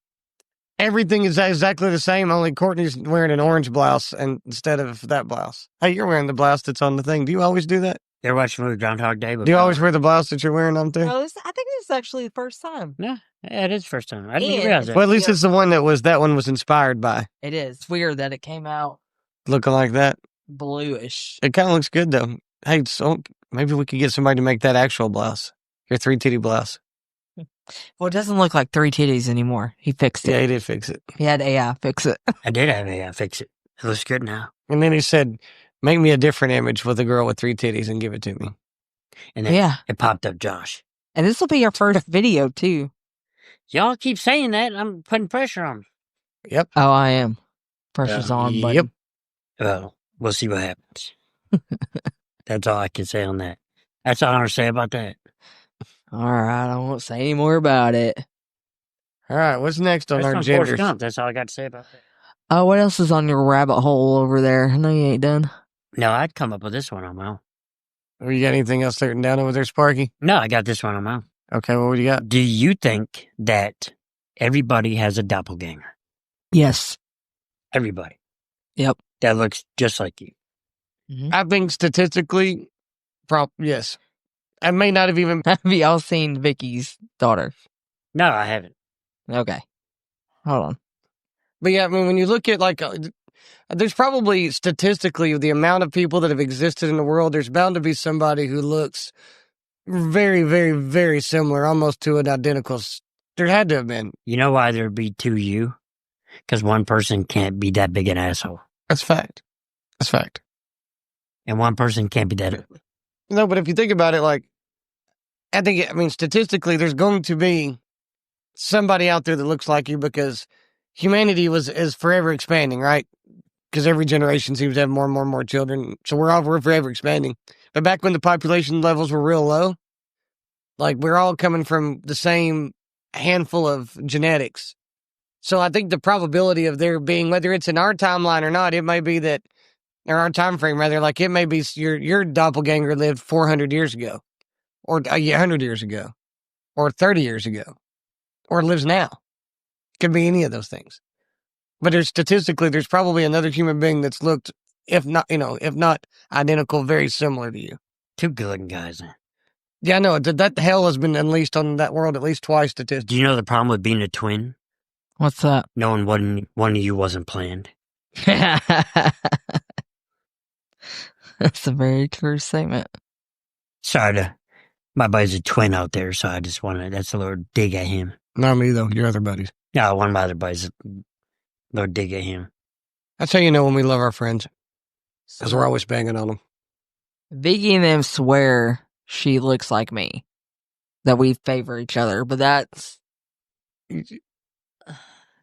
everything is exactly the same, only Courtney's wearing an orange blouse instead of that blouse. Hey, you're wearing the blouse that's on the thing. Do you always do that? You ever watch the movie Groundhog Day? Do you always wear the blouse that you're wearing on there? No, I think this is actually the first time. Yeah, it is the first time. I didn't And- realize that. Well, at least it's the one that one was inspired by. It is. It's weird that it came out Looking like that. bluish. It kind of looks good, though. Hey, so maybe we could get somebody to make that actual blouse. Your 3-titty blouse. Well, it doesn't look like 3 titties anymore. He fixed Yeah, it. he did fix it. He had AI fix it. I did have AI fix it. It looks good now. And then he said, make me a different image with a girl with 3 titties and give it to me. And then Yeah. it popped up Josh. And this will be our first video, too. Y'all keep saying that. I'm putting pressure on. Yep. Oh, I am. Pressure's on, buddy. Yep. Well, we'll see what happens. That's all I can say on that. That's all I want to say about that. All right. I won't say any more about it. All right, what's next on That's our on Forrest genders? Gump. That's all I got to say about that. Oh, what else is on your rabbit hole over there? I know you ain't done. No, I'd come up with this one on my own. Or you got anything else written down over there, Sparky? No, I got this one on my own. Okay, what do you got? Do you think that everybody has a doppelganger? Yes. Everybody. Yep. That looks just like you. I think statistically, yes. I may not have even. Have y'all seen Vicky's daughter? No, I haven't. Okay. Hold on. But yeah, I mean, when you look at there's probably statistically the amount of people that have existed in the world, there's bound to be somebody who looks very, very, very similar, almost to an identical. There had to have been. You know why there'd be two you? Because one person can't be that big an asshole. That's fact. That's fact. And one person can't be that ugly. No, but if you think about it, I mean, statistically, there's going to be somebody out there that looks like you because humanity is forever expanding, right? Because every generation seems to have more and more and more children. So we're forever expanding. But back when the population levels were real low, we're all coming from the same handful of genetics. So I think the probability of there being, whether it's in our timeline or not, it may be that, or our time frame rather, it may be your doppelganger lived 400 years ago, or 100 years ago, or 30 years ago, or lives now. Could be any of those things. But there's probably another human being that's looked, if not identical, very similar to you. Two good looking guys. Yeah, I know. That hell has been unleashed on that world at least twice statistically. Do you know the problem with being a twin? What's that? Knowing one of you wasn't planned. That's a very true statement. Sorry to My buddy's a twin out there, so I just wanted, that's a little dig at him. Not me, though. Your other buddies. Yeah, one of my other buddies, a little dig at him. That's how you know when we love our friends. Because we're always banging on them. Vicky and them swear she looks like me. That we favor each other, but that's...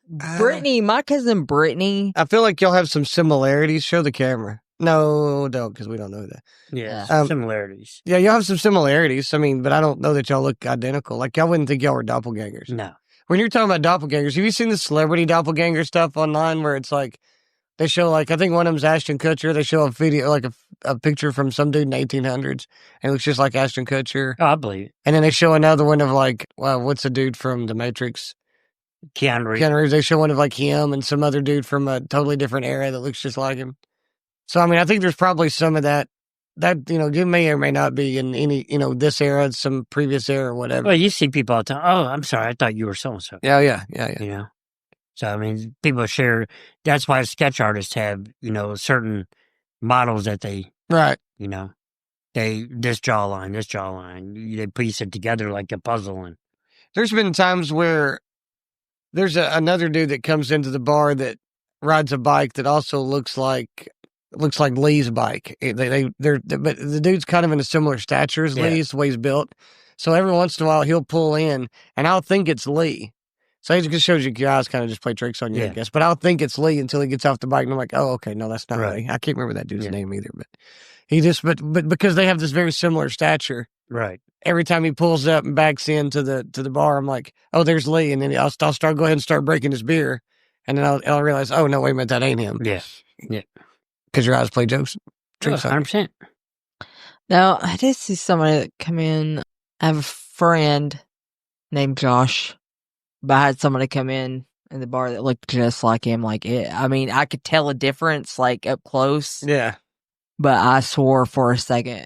Brittany, my cousin Brittany. I feel like y'all have some similarities. Show the camera. No, don't, because we don't know that. Yeah, similarities. Yeah, y'all have some similarities. I mean, but I don't know that y'all look identical. Like, y'all wouldn't think y'all were doppelgangers. No. When you're talking about doppelgangers, have you seen the celebrity doppelganger stuff online where it's like, they show, like, I think one of them's Ashton Kutcher. They show a video, like a picture from some dude in the 1800s, and it looks just like Ashton Kutcher. Oh, I believe it. And then they show another one of, like, well, what's the dude from The Matrix? Keanu Reeves. They show one of, like, him and some other dude from a totally different era that looks just like him. So, I mean, I think there's probably some of that, you may or may not be in any, this era, some previous era or whatever. Well, you see people all the time, oh, I'm sorry, I thought you were so-and-so. Yeah. You know? So, I mean, people share, that's why sketch artists have, certain models that they, right. This jawline, they piece it together like a puzzle. And there's been times where there's another dude that comes into the bar that rides a bike that also looks like Lee's bike. But the dude's kind of in a similar stature as Lee's, the way he's built. So every once in a while he'll pull in, and I'll think it's Lee. So it just shows you your eyes kind of just play tricks on you, I guess. But I'll think it's Lee until he gets off the bike, and I'm like, oh, okay, no, that's not Lee. I can't remember that dude's name either, but he just, but because they have this very similar stature, right? Every time he pulls up and backs into the bar, I'm like, oh, there's Lee, and then I'll go ahead and start breaking his beer, and then I'll realize, oh no, wait a minute, that ain't him. Yeah. Because your eyes play tricks. 100%. Now, I did see somebody that come in. I have a friend named Josh, but I had somebody come in the bar that looked just like him. I mean, I could tell a difference, like, up close. Yeah. But I swore for a second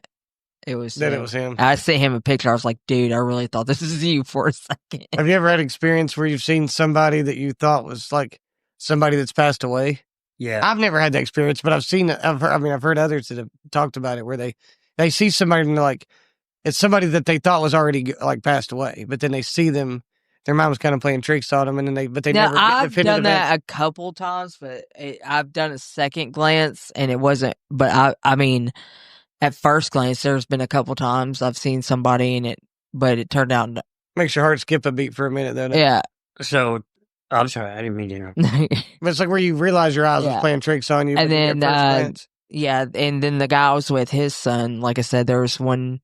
it was him. It was him. I sent him a picture. I was like, dude, I really thought this is you for a second. Have you ever had experience where you've seen somebody that you thought was like somebody that's passed away? Yeah. I've never had that experience, but I've heard others that have talked about it where they see somebody and they're like, it's somebody that they thought was already like passed away, but then they see them, their mom was kind of playing tricks on them, and then they now, never get I've definitive done that answer. a couple times, but I've done a second glance and it wasn't, but I mean, at first glance, there's been a couple times I've seen somebody in it, but it turned out. Makes your heart skip a beat for a minute, though. Yeah. So, I'm sorry, I didn't mean to interrupt. But it's like where you realize your eyes was playing tricks on you. And then, at first glance. and then the guy was with his son. Like I said, there was one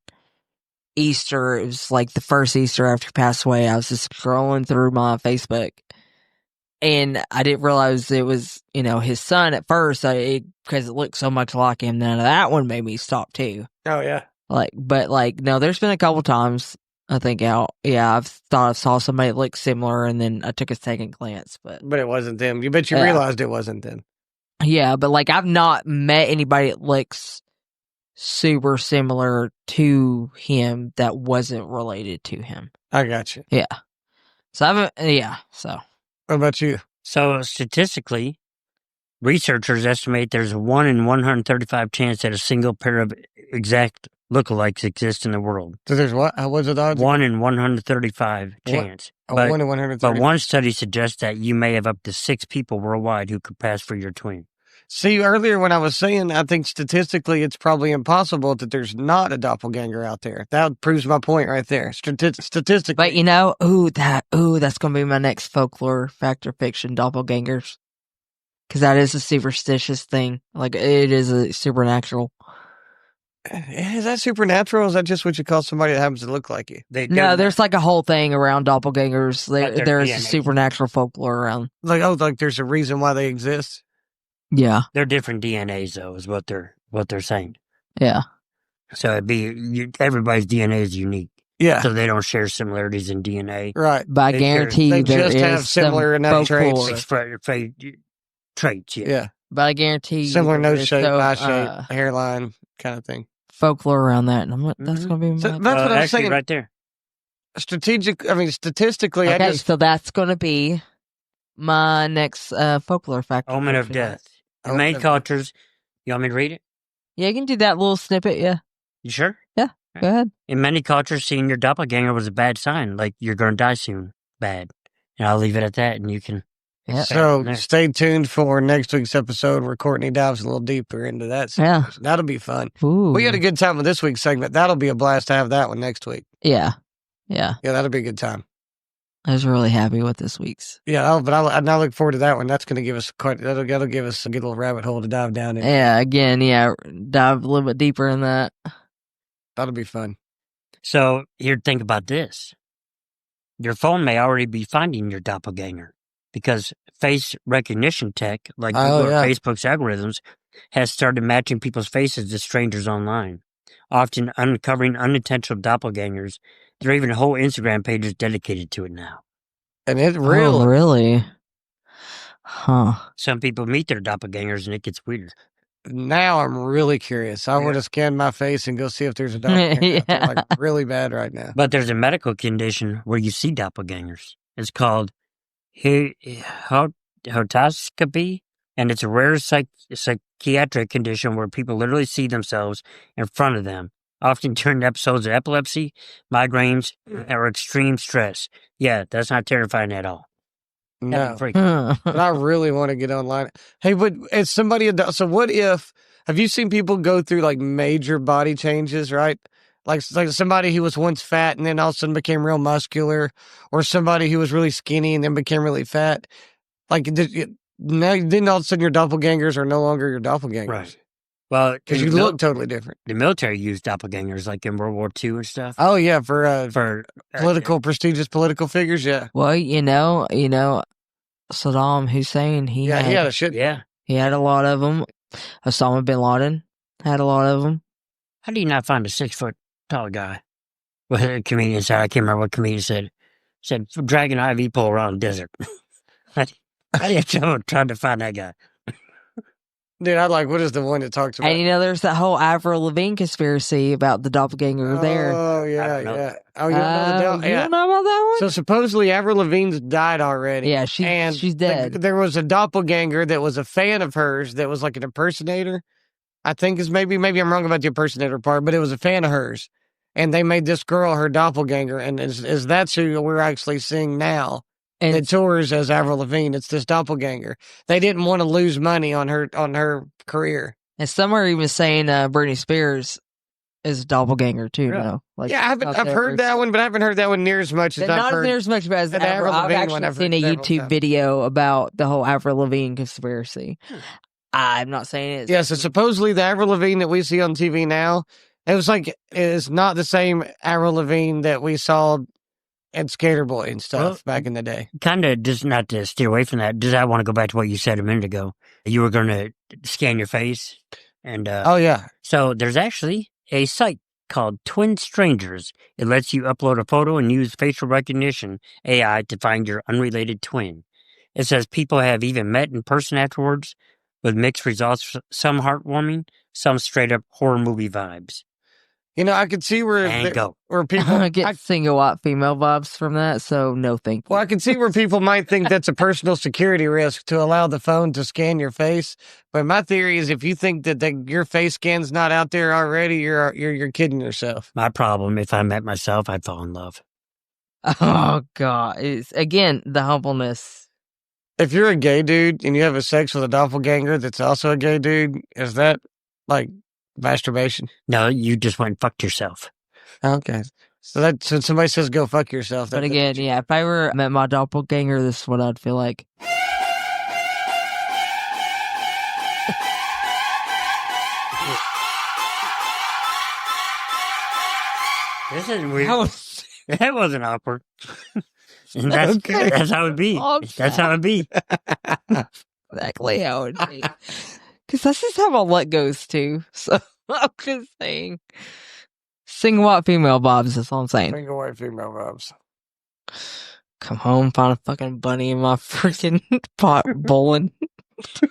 Easter. It was like the first Easter after he passed away. I was just scrolling through my Facebook, and I didn't realize it was, his son at first, because it looked so much like him. Then that one made me stop too. Oh yeah. No, there's been a couple times I think I've thought I saw somebody that looked similar, and then I took a second glance, but it wasn't them. You realized it wasn't them. Yeah, but I've not met anybody that looks super similar to him that wasn't related to him. I got you. Yeah. So so. What about you? So statistically, researchers estimate there's a 1 in 135 chance that a single pair of exact lookalikes exist in the world. So there's what? What's the odds? 1 in 135 chance. But, 1 in 135. But one study suggests that you may have up to 6 people worldwide who could pass for your twin. See, earlier when I was saying, I think statistically it's probably impossible that there's not a doppelganger out there. That proves my point right there. Statistically. But that's going to be my next folklore fact or fiction, doppelgangers. Because that is a superstitious thing. It is a supernatural. Is that supernatural, or is that just what you call somebody that happens to look like you? There's a whole thing around doppelgangers. There's a supernatural folklore around. There's a reason why they exist? Yeah. They're different DNAs, though, is what they're saying. Yeah. So everybody's DNA is unique. Yeah. So they don't share similarities in DNA. Right. But I guarantee they there just is have similar enough traits. Traits, yeah. Yeah. But I guarantee similar nose shape, eye shape, hairline kind of thing. Folklore around that. And I'm like, that's going to be my... That's what I'm saying. Right there. Statistically, okay, so that's going to be my next folklore fact. Omen of death. In many cultures, you want me to read it? Yeah, you can do that little snippet, yeah. You sure? Yeah. Go ahead. In many cultures, seeing your doppelganger was a bad sign, like you're going to die soon. Bad. And I'll leave it at that, and you can. Yeah. So stay tuned for next week's episode where Courtney dives a little deeper into that. Yeah. That'll be fun. Ooh. We had a good time with this week's segment. That'll be a blast to have that one next week. Yeah. Yeah. Yeah, that'll be a good time. I was really happy with this week's. Yeah, but I now look forward to that one. That's going to give us that'll give us a good little rabbit hole to dive down in. Yeah, again, dive a little bit deeper in that. That'll be fun. So here, think about this. Your phone may already be finding your doppelganger because face recognition tech, like Facebook's algorithms, has started matching people's faces to strangers online, often uncovering unintentional doppelgangers. There are even whole Instagram pages dedicated to it now. And it Oh, really? Huh. Some people meet their doppelgangers and it gets weird. Now I'm really curious. I want to scan my face and go see if there's a doppelganger out there, like really bad right now. But there's a medical condition where you see doppelgangers. It's called hotoscopy, and it's a rare psychiatric condition where people literally see themselves in front of them, often during episodes of epilepsy, migraines, or extreme stress. Yeah, that's not terrifying at all. No, but I really want to get online. Hey, but it's somebody. So what if? Have you seen people go through like major body changes? Right, like somebody who was once fat and then all of a sudden became real muscular, or somebody who was really skinny and then became really fat. Like now, then all of a sudden your doppelgangers are no longer your doppelgangers. Right. Well, because you look totally different. The military used doppelgangers, like in World War II and stuff. Oh yeah, for prestigious political figures. Yeah. Well, you know, Saddam Hussein. He had a shit. Yeah. He had a lot of them. Osama bin Laden had a lot of them. How do you not find a 6 foot tall guy? Well, a comedian said, I can't remember what comedian said. Said, drag an IV pole around the desert. How do you have trouble trying to find that guy? Dude, what is the one that talks about? And there's that whole Avril Lavigne conspiracy about the doppelganger there. Oh, yeah, yeah. Oh, you don't know about that one? So supposedly Avril Lavigne's died already. Yeah, she's dead. There was a doppelganger that was a fan of hers that was like an impersonator. I think is maybe I'm wrong about the impersonator part, but it was a fan of hers. And they made this girl her doppelganger. And is that's who we're actually seeing now. And it tours as Avril Lavigne. It's this doppelganger. They didn't want to lose money on her career. And some are even saying Britney Spears is a doppelganger too. Really? No, I've heard that one, but I haven't heard that one near as much as not near as much as Avril. I've actually seen a YouTube video about the whole Avril Lavigne conspiracy. I'm not saying it. Yeah, so supposedly the Avril Lavigne that we see on TV now, it's not the same Avril Lavigne that we saw and Skater Boy and stuff back in the day. Kind of, just not to steer away from that, I want to go back to what you said a minute ago. You were going to scan your face. And oh, yeah. So there's actually a site called Twin Strangers. It lets you upload a photo and use facial recognition AI to find your unrelated twin. It says people have even met in person afterwards with mixed results, some heartwarming, some straight up horror movie vibes. I could see where people get single white female vibes from that, so no thank you. Well, I can see where people might think that's a personal security risk to allow the phone to scan your face. But my theory is, if you think that your face scan's not out there already, you're kidding yourself. My problem, if I met myself, I'd fall in love. Oh God! It's again the humbleness. If you're a gay dude and you have sex with a doppelganger that's also a gay dude, is that like masturbation? No, you just went and fucked yourself. Okay. So somebody says go fuck yourself. But again, if I ever met my doppelganger, this is what I'd feel like. This is weird. That wasn't awkward. And that's how it'd be. That's how it'd be. Exactly how it'd be. Because that's just how my let goes too. So I'm just saying. Single white female vibes, that's all I'm saying. Single white female vibes. Come home, find a fucking bunny in my freaking pot bowling. Do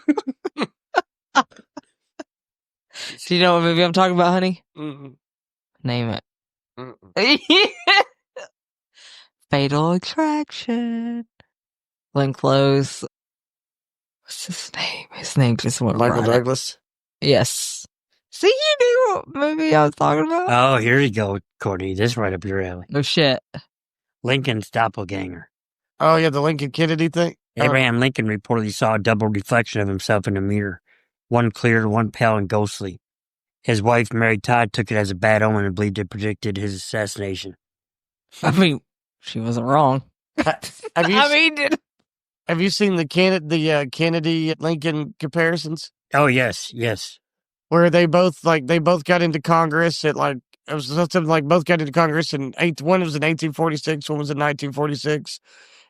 you know what movie I'm talking about, honey? Mm-mm. Name it. Fatal Attraction. Glenn Close. What's his name? His name just went Michael right. Douglas? Yes. See, you knew what movie I was talking about. Oh, here you go, Courtney. This is right up your alley. No shit. Lincoln's doppelganger. Oh, yeah, the Lincoln Kennedy thing? Abraham Lincoln reportedly saw a double reflection of himself in a mirror. One clear, one pale and ghostly. His wife, Mary Todd, took it as a bad omen and believed it predicted his assassination. I mean, she wasn't wrong. Have you seen the Kennedy Lincoln comparisons? Oh, yes. Where they both got into Congress at it was something like both got into Congress one was in 1846, one was in 1946.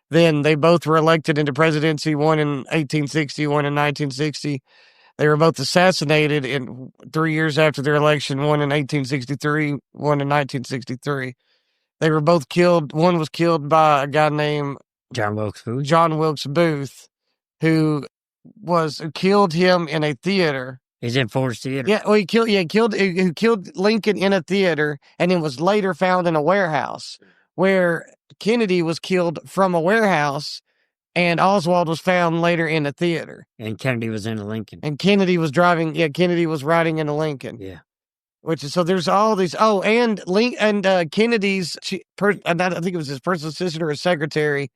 Then they both were elected into presidency, one in 1860, one in 1960. They were both assassinated in 3 years after their election, one in 1863, one in 1963. They were both killed. One was killed by a guy named John Wilkes Booth, who killed him in a theater. He's in Forest Theater. Yeah, well, he killed Lincoln in a theater, and then was later found in a warehouse, where Kennedy was killed from a warehouse, and Oswald was found later in a theater. And Kennedy was in a Lincoln. And Kennedy was riding in a Lincoln. Yeah. So there's all these. Oh, and Kennedy's, I think it was his personal assistant or his secretary.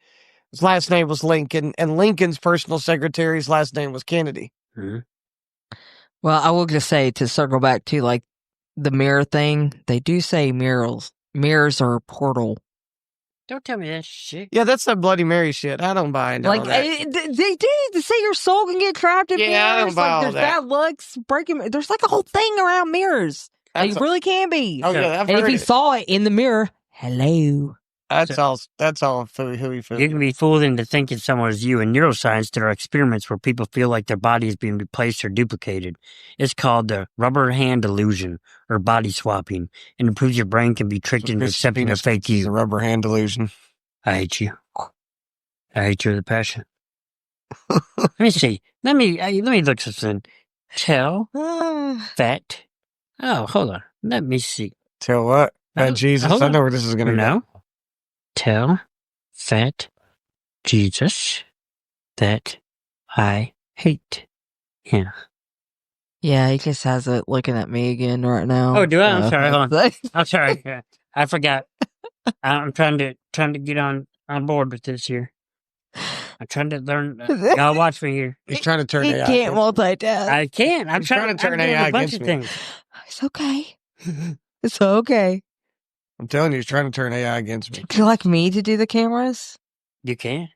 His last name was Lincoln, and Lincoln's personal secretary's last name was Kennedy. Mm-hmm. Well, I will just say, to circle back to like the mirror thing, they do say mirrors are a portal. Don't tell me that shit. Yeah, that's that Bloody Mary shit. I don't buy into all that. They do. They say your soul can get trapped in mirrors. I don't buy all there's that. bad lucks, breaking. There's like a whole thing around mirrors. It really can be. Oh yeah, and if he saw it in the mirror, hello. That's all hooey fooey. You can be fooled into thinking someone is you. In neuroscience, there are experiments where people feel like their body is being replaced or duplicated. It's called the rubber hand illusion, or body swapping, and it proves your brain can be tricked into accepting a fake you. The rubber hand illusion. I hate you. I hate you with a passion. Let me see. Let me look something. Tell fat. Oh, hold on. Let me see. Tell what? Jesus, I know where this is going to go. Tell fat Jesus that I hate him. Yeah, he just has it looking at me again right now. Oh, do I? I'm sorry. Hold on. I'm sorry. I forgot. I'm trying to get on board with this here. I'm trying to learn. Y'all watch me here. He's trying to turn he AI. He can't multitask. I can't. I'm trying to turn AI against me. Things. It's okay. It's okay. I'm telling you, he's trying to turn AI against me. Do you like me to do the cameras? You can.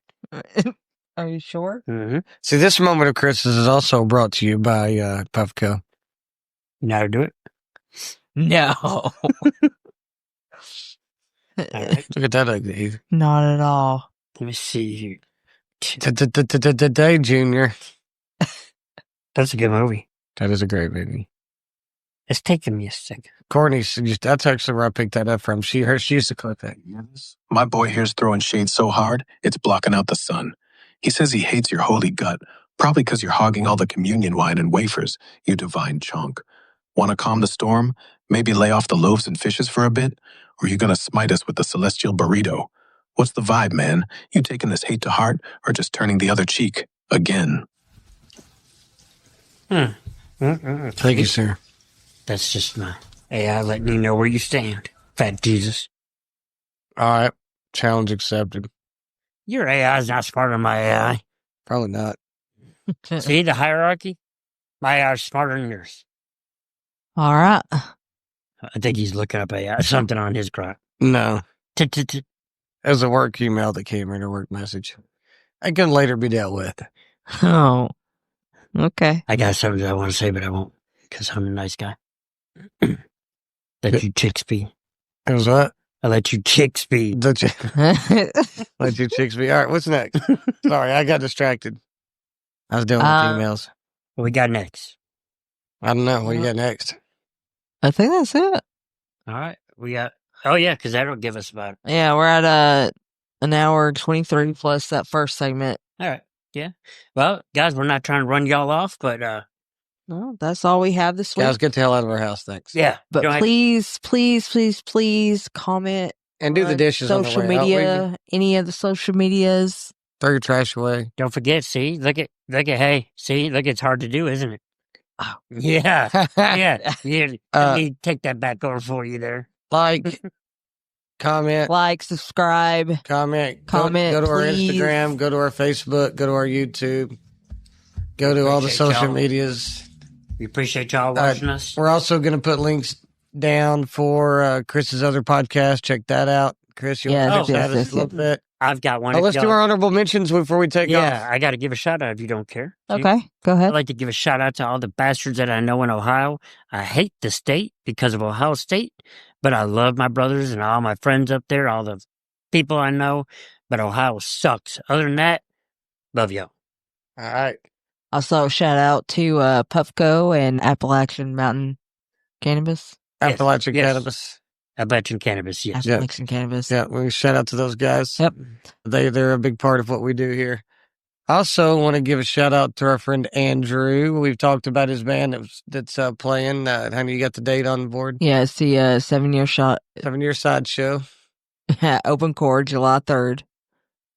Are you sure? Mm-hmm. See, this moment of Chris's is also brought to you by Puffco. You know how to do it? No. All right. Look at that ugly. Not at all. Let me see here. Today, Junior. That's a good movie. That is a great movie. It's taking me a second. Courtney, that's actually where I picked that up from. She used to clip that. My boy here's throwing shade so hard, it's blocking out the sun. He says he hates your holy gut, probably because you're hogging all the communion wine and wafers, you divine chunk. Want to calm the storm? Maybe lay off the loaves and fishes for a bit? Or are you going to smite us with the celestial burrito? What's the vibe, man? You taking this hate to heart, or just turning the other cheek again? Thank you, sir. That's just my AI letting you know where you stand, fat Jesus. All right. Challenge accepted. Your AI is not smarter than my AI. Probably not. See the hierarchy? My AI is smarter than yours. All right. I think he's looking up AI, something on his crop. No. It was a work email that came in, a work message. I can later be dealt with. Oh. Okay. I got something I want to say, but I won't, because I'm a nice guy. Let you chicks be. It was what? I let you chicks be. Let you chicks be. All right, what's next? Sorry, I got distracted. I was dealing with emails. What we got next? I don't know. What you got next? I think that's it. All right. We got... Oh, yeah, because that'll give us about... Yeah, we're at an hour 23 plus that first segment. All right. Yeah. Well, guys, we're not trying to run y'all off, but... No, that's all we have this week. Guys, get the hell out of our house, thanks. Yeah. But please comment. And do the dishes social on the way media, any of the social medias. Throw your trash away. Don't forget, see, look at, hey, see, look, it's hard to do, isn't it? Yeah. Yeah. Let me take that back over for you there. Like, comment, Like, subscribe, comment, comment, go to our please. Instagram, go to our Facebook, go to our YouTube, go to all the social medias. We appreciate y'all watching us. We're also going to put links down for Chris's other podcast. Check that out. Chris, you want to chat us a little bit? I've got one. Let's do our honorable mentions before we take off. Yeah, I got to give a shout out if you don't care. Okay, go ahead. I'd like to give a shout out to all the bastards that I know in Ohio. I hate the state because of Ohio State, but I love my brothers and all my friends up there, all the people I know, but Ohio sucks. Other than that, love y'all. All right. Also, shout out to Puffco and Appalachian Mountain Cannabis. Appalachian Cannabis. Appalachian Cannabis, yes. Appalachian Cannabis. Yeah, we shout out to those guys. Yep. They're a big part of what we do here. I also want to give a shout out to our friend Andrew. We've talked about his band that's playing. Honey, you got the date on the board? Yeah, it's the 7-year shot. 7-year sideshow. Open chord, July 3rd.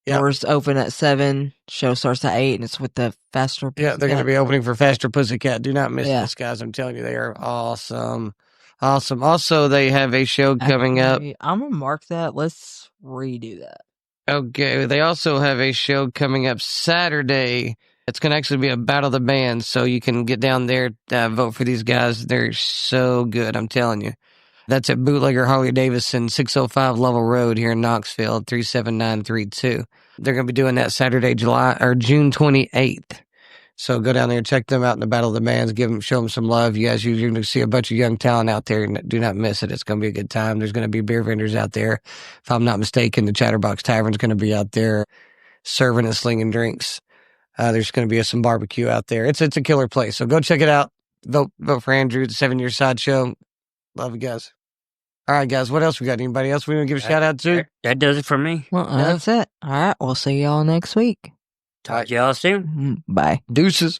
Yep. Doors open at 7. Show starts at 8, and it's with the Faster Pussycat. Yeah, they're going to be opening for Faster Pussycat. Do not miss this, guys. I'm telling you, they are awesome. Awesome. Also, they have a show coming up. I'm going to mark that. Let's redo that. Okay. They also have a show coming up Saturday. It's going to actually be a battle of the bands, so you can get down there, vote for these guys. They're so good, I'm telling you. That's at Bootlegger Harley Davidson, 605 Lovell Road here in Knoxville, 37932. They're going to be doing that Saturday, June 28th. So go down there and check them out in the Battle of the Bands. Show them some love. You guys, you're going to see a bunch of young talent out there. Do not miss it. It's going to be a good time. There's going to be beer vendors out there. If I'm not mistaken, the Chatterbox Tavern's going to be out there serving and slinging drinks. There's going to be some barbecue out there. It's a killer place. So go check it out. Vote for Andrew, the 7-year sideshow. Love you guys. All right, guys. What else we got? Anybody else we want to give a shout out to? That does it for me. Well, that's it. All right. We'll see y'all next week. Talk to y'all soon. Bye. Deuces.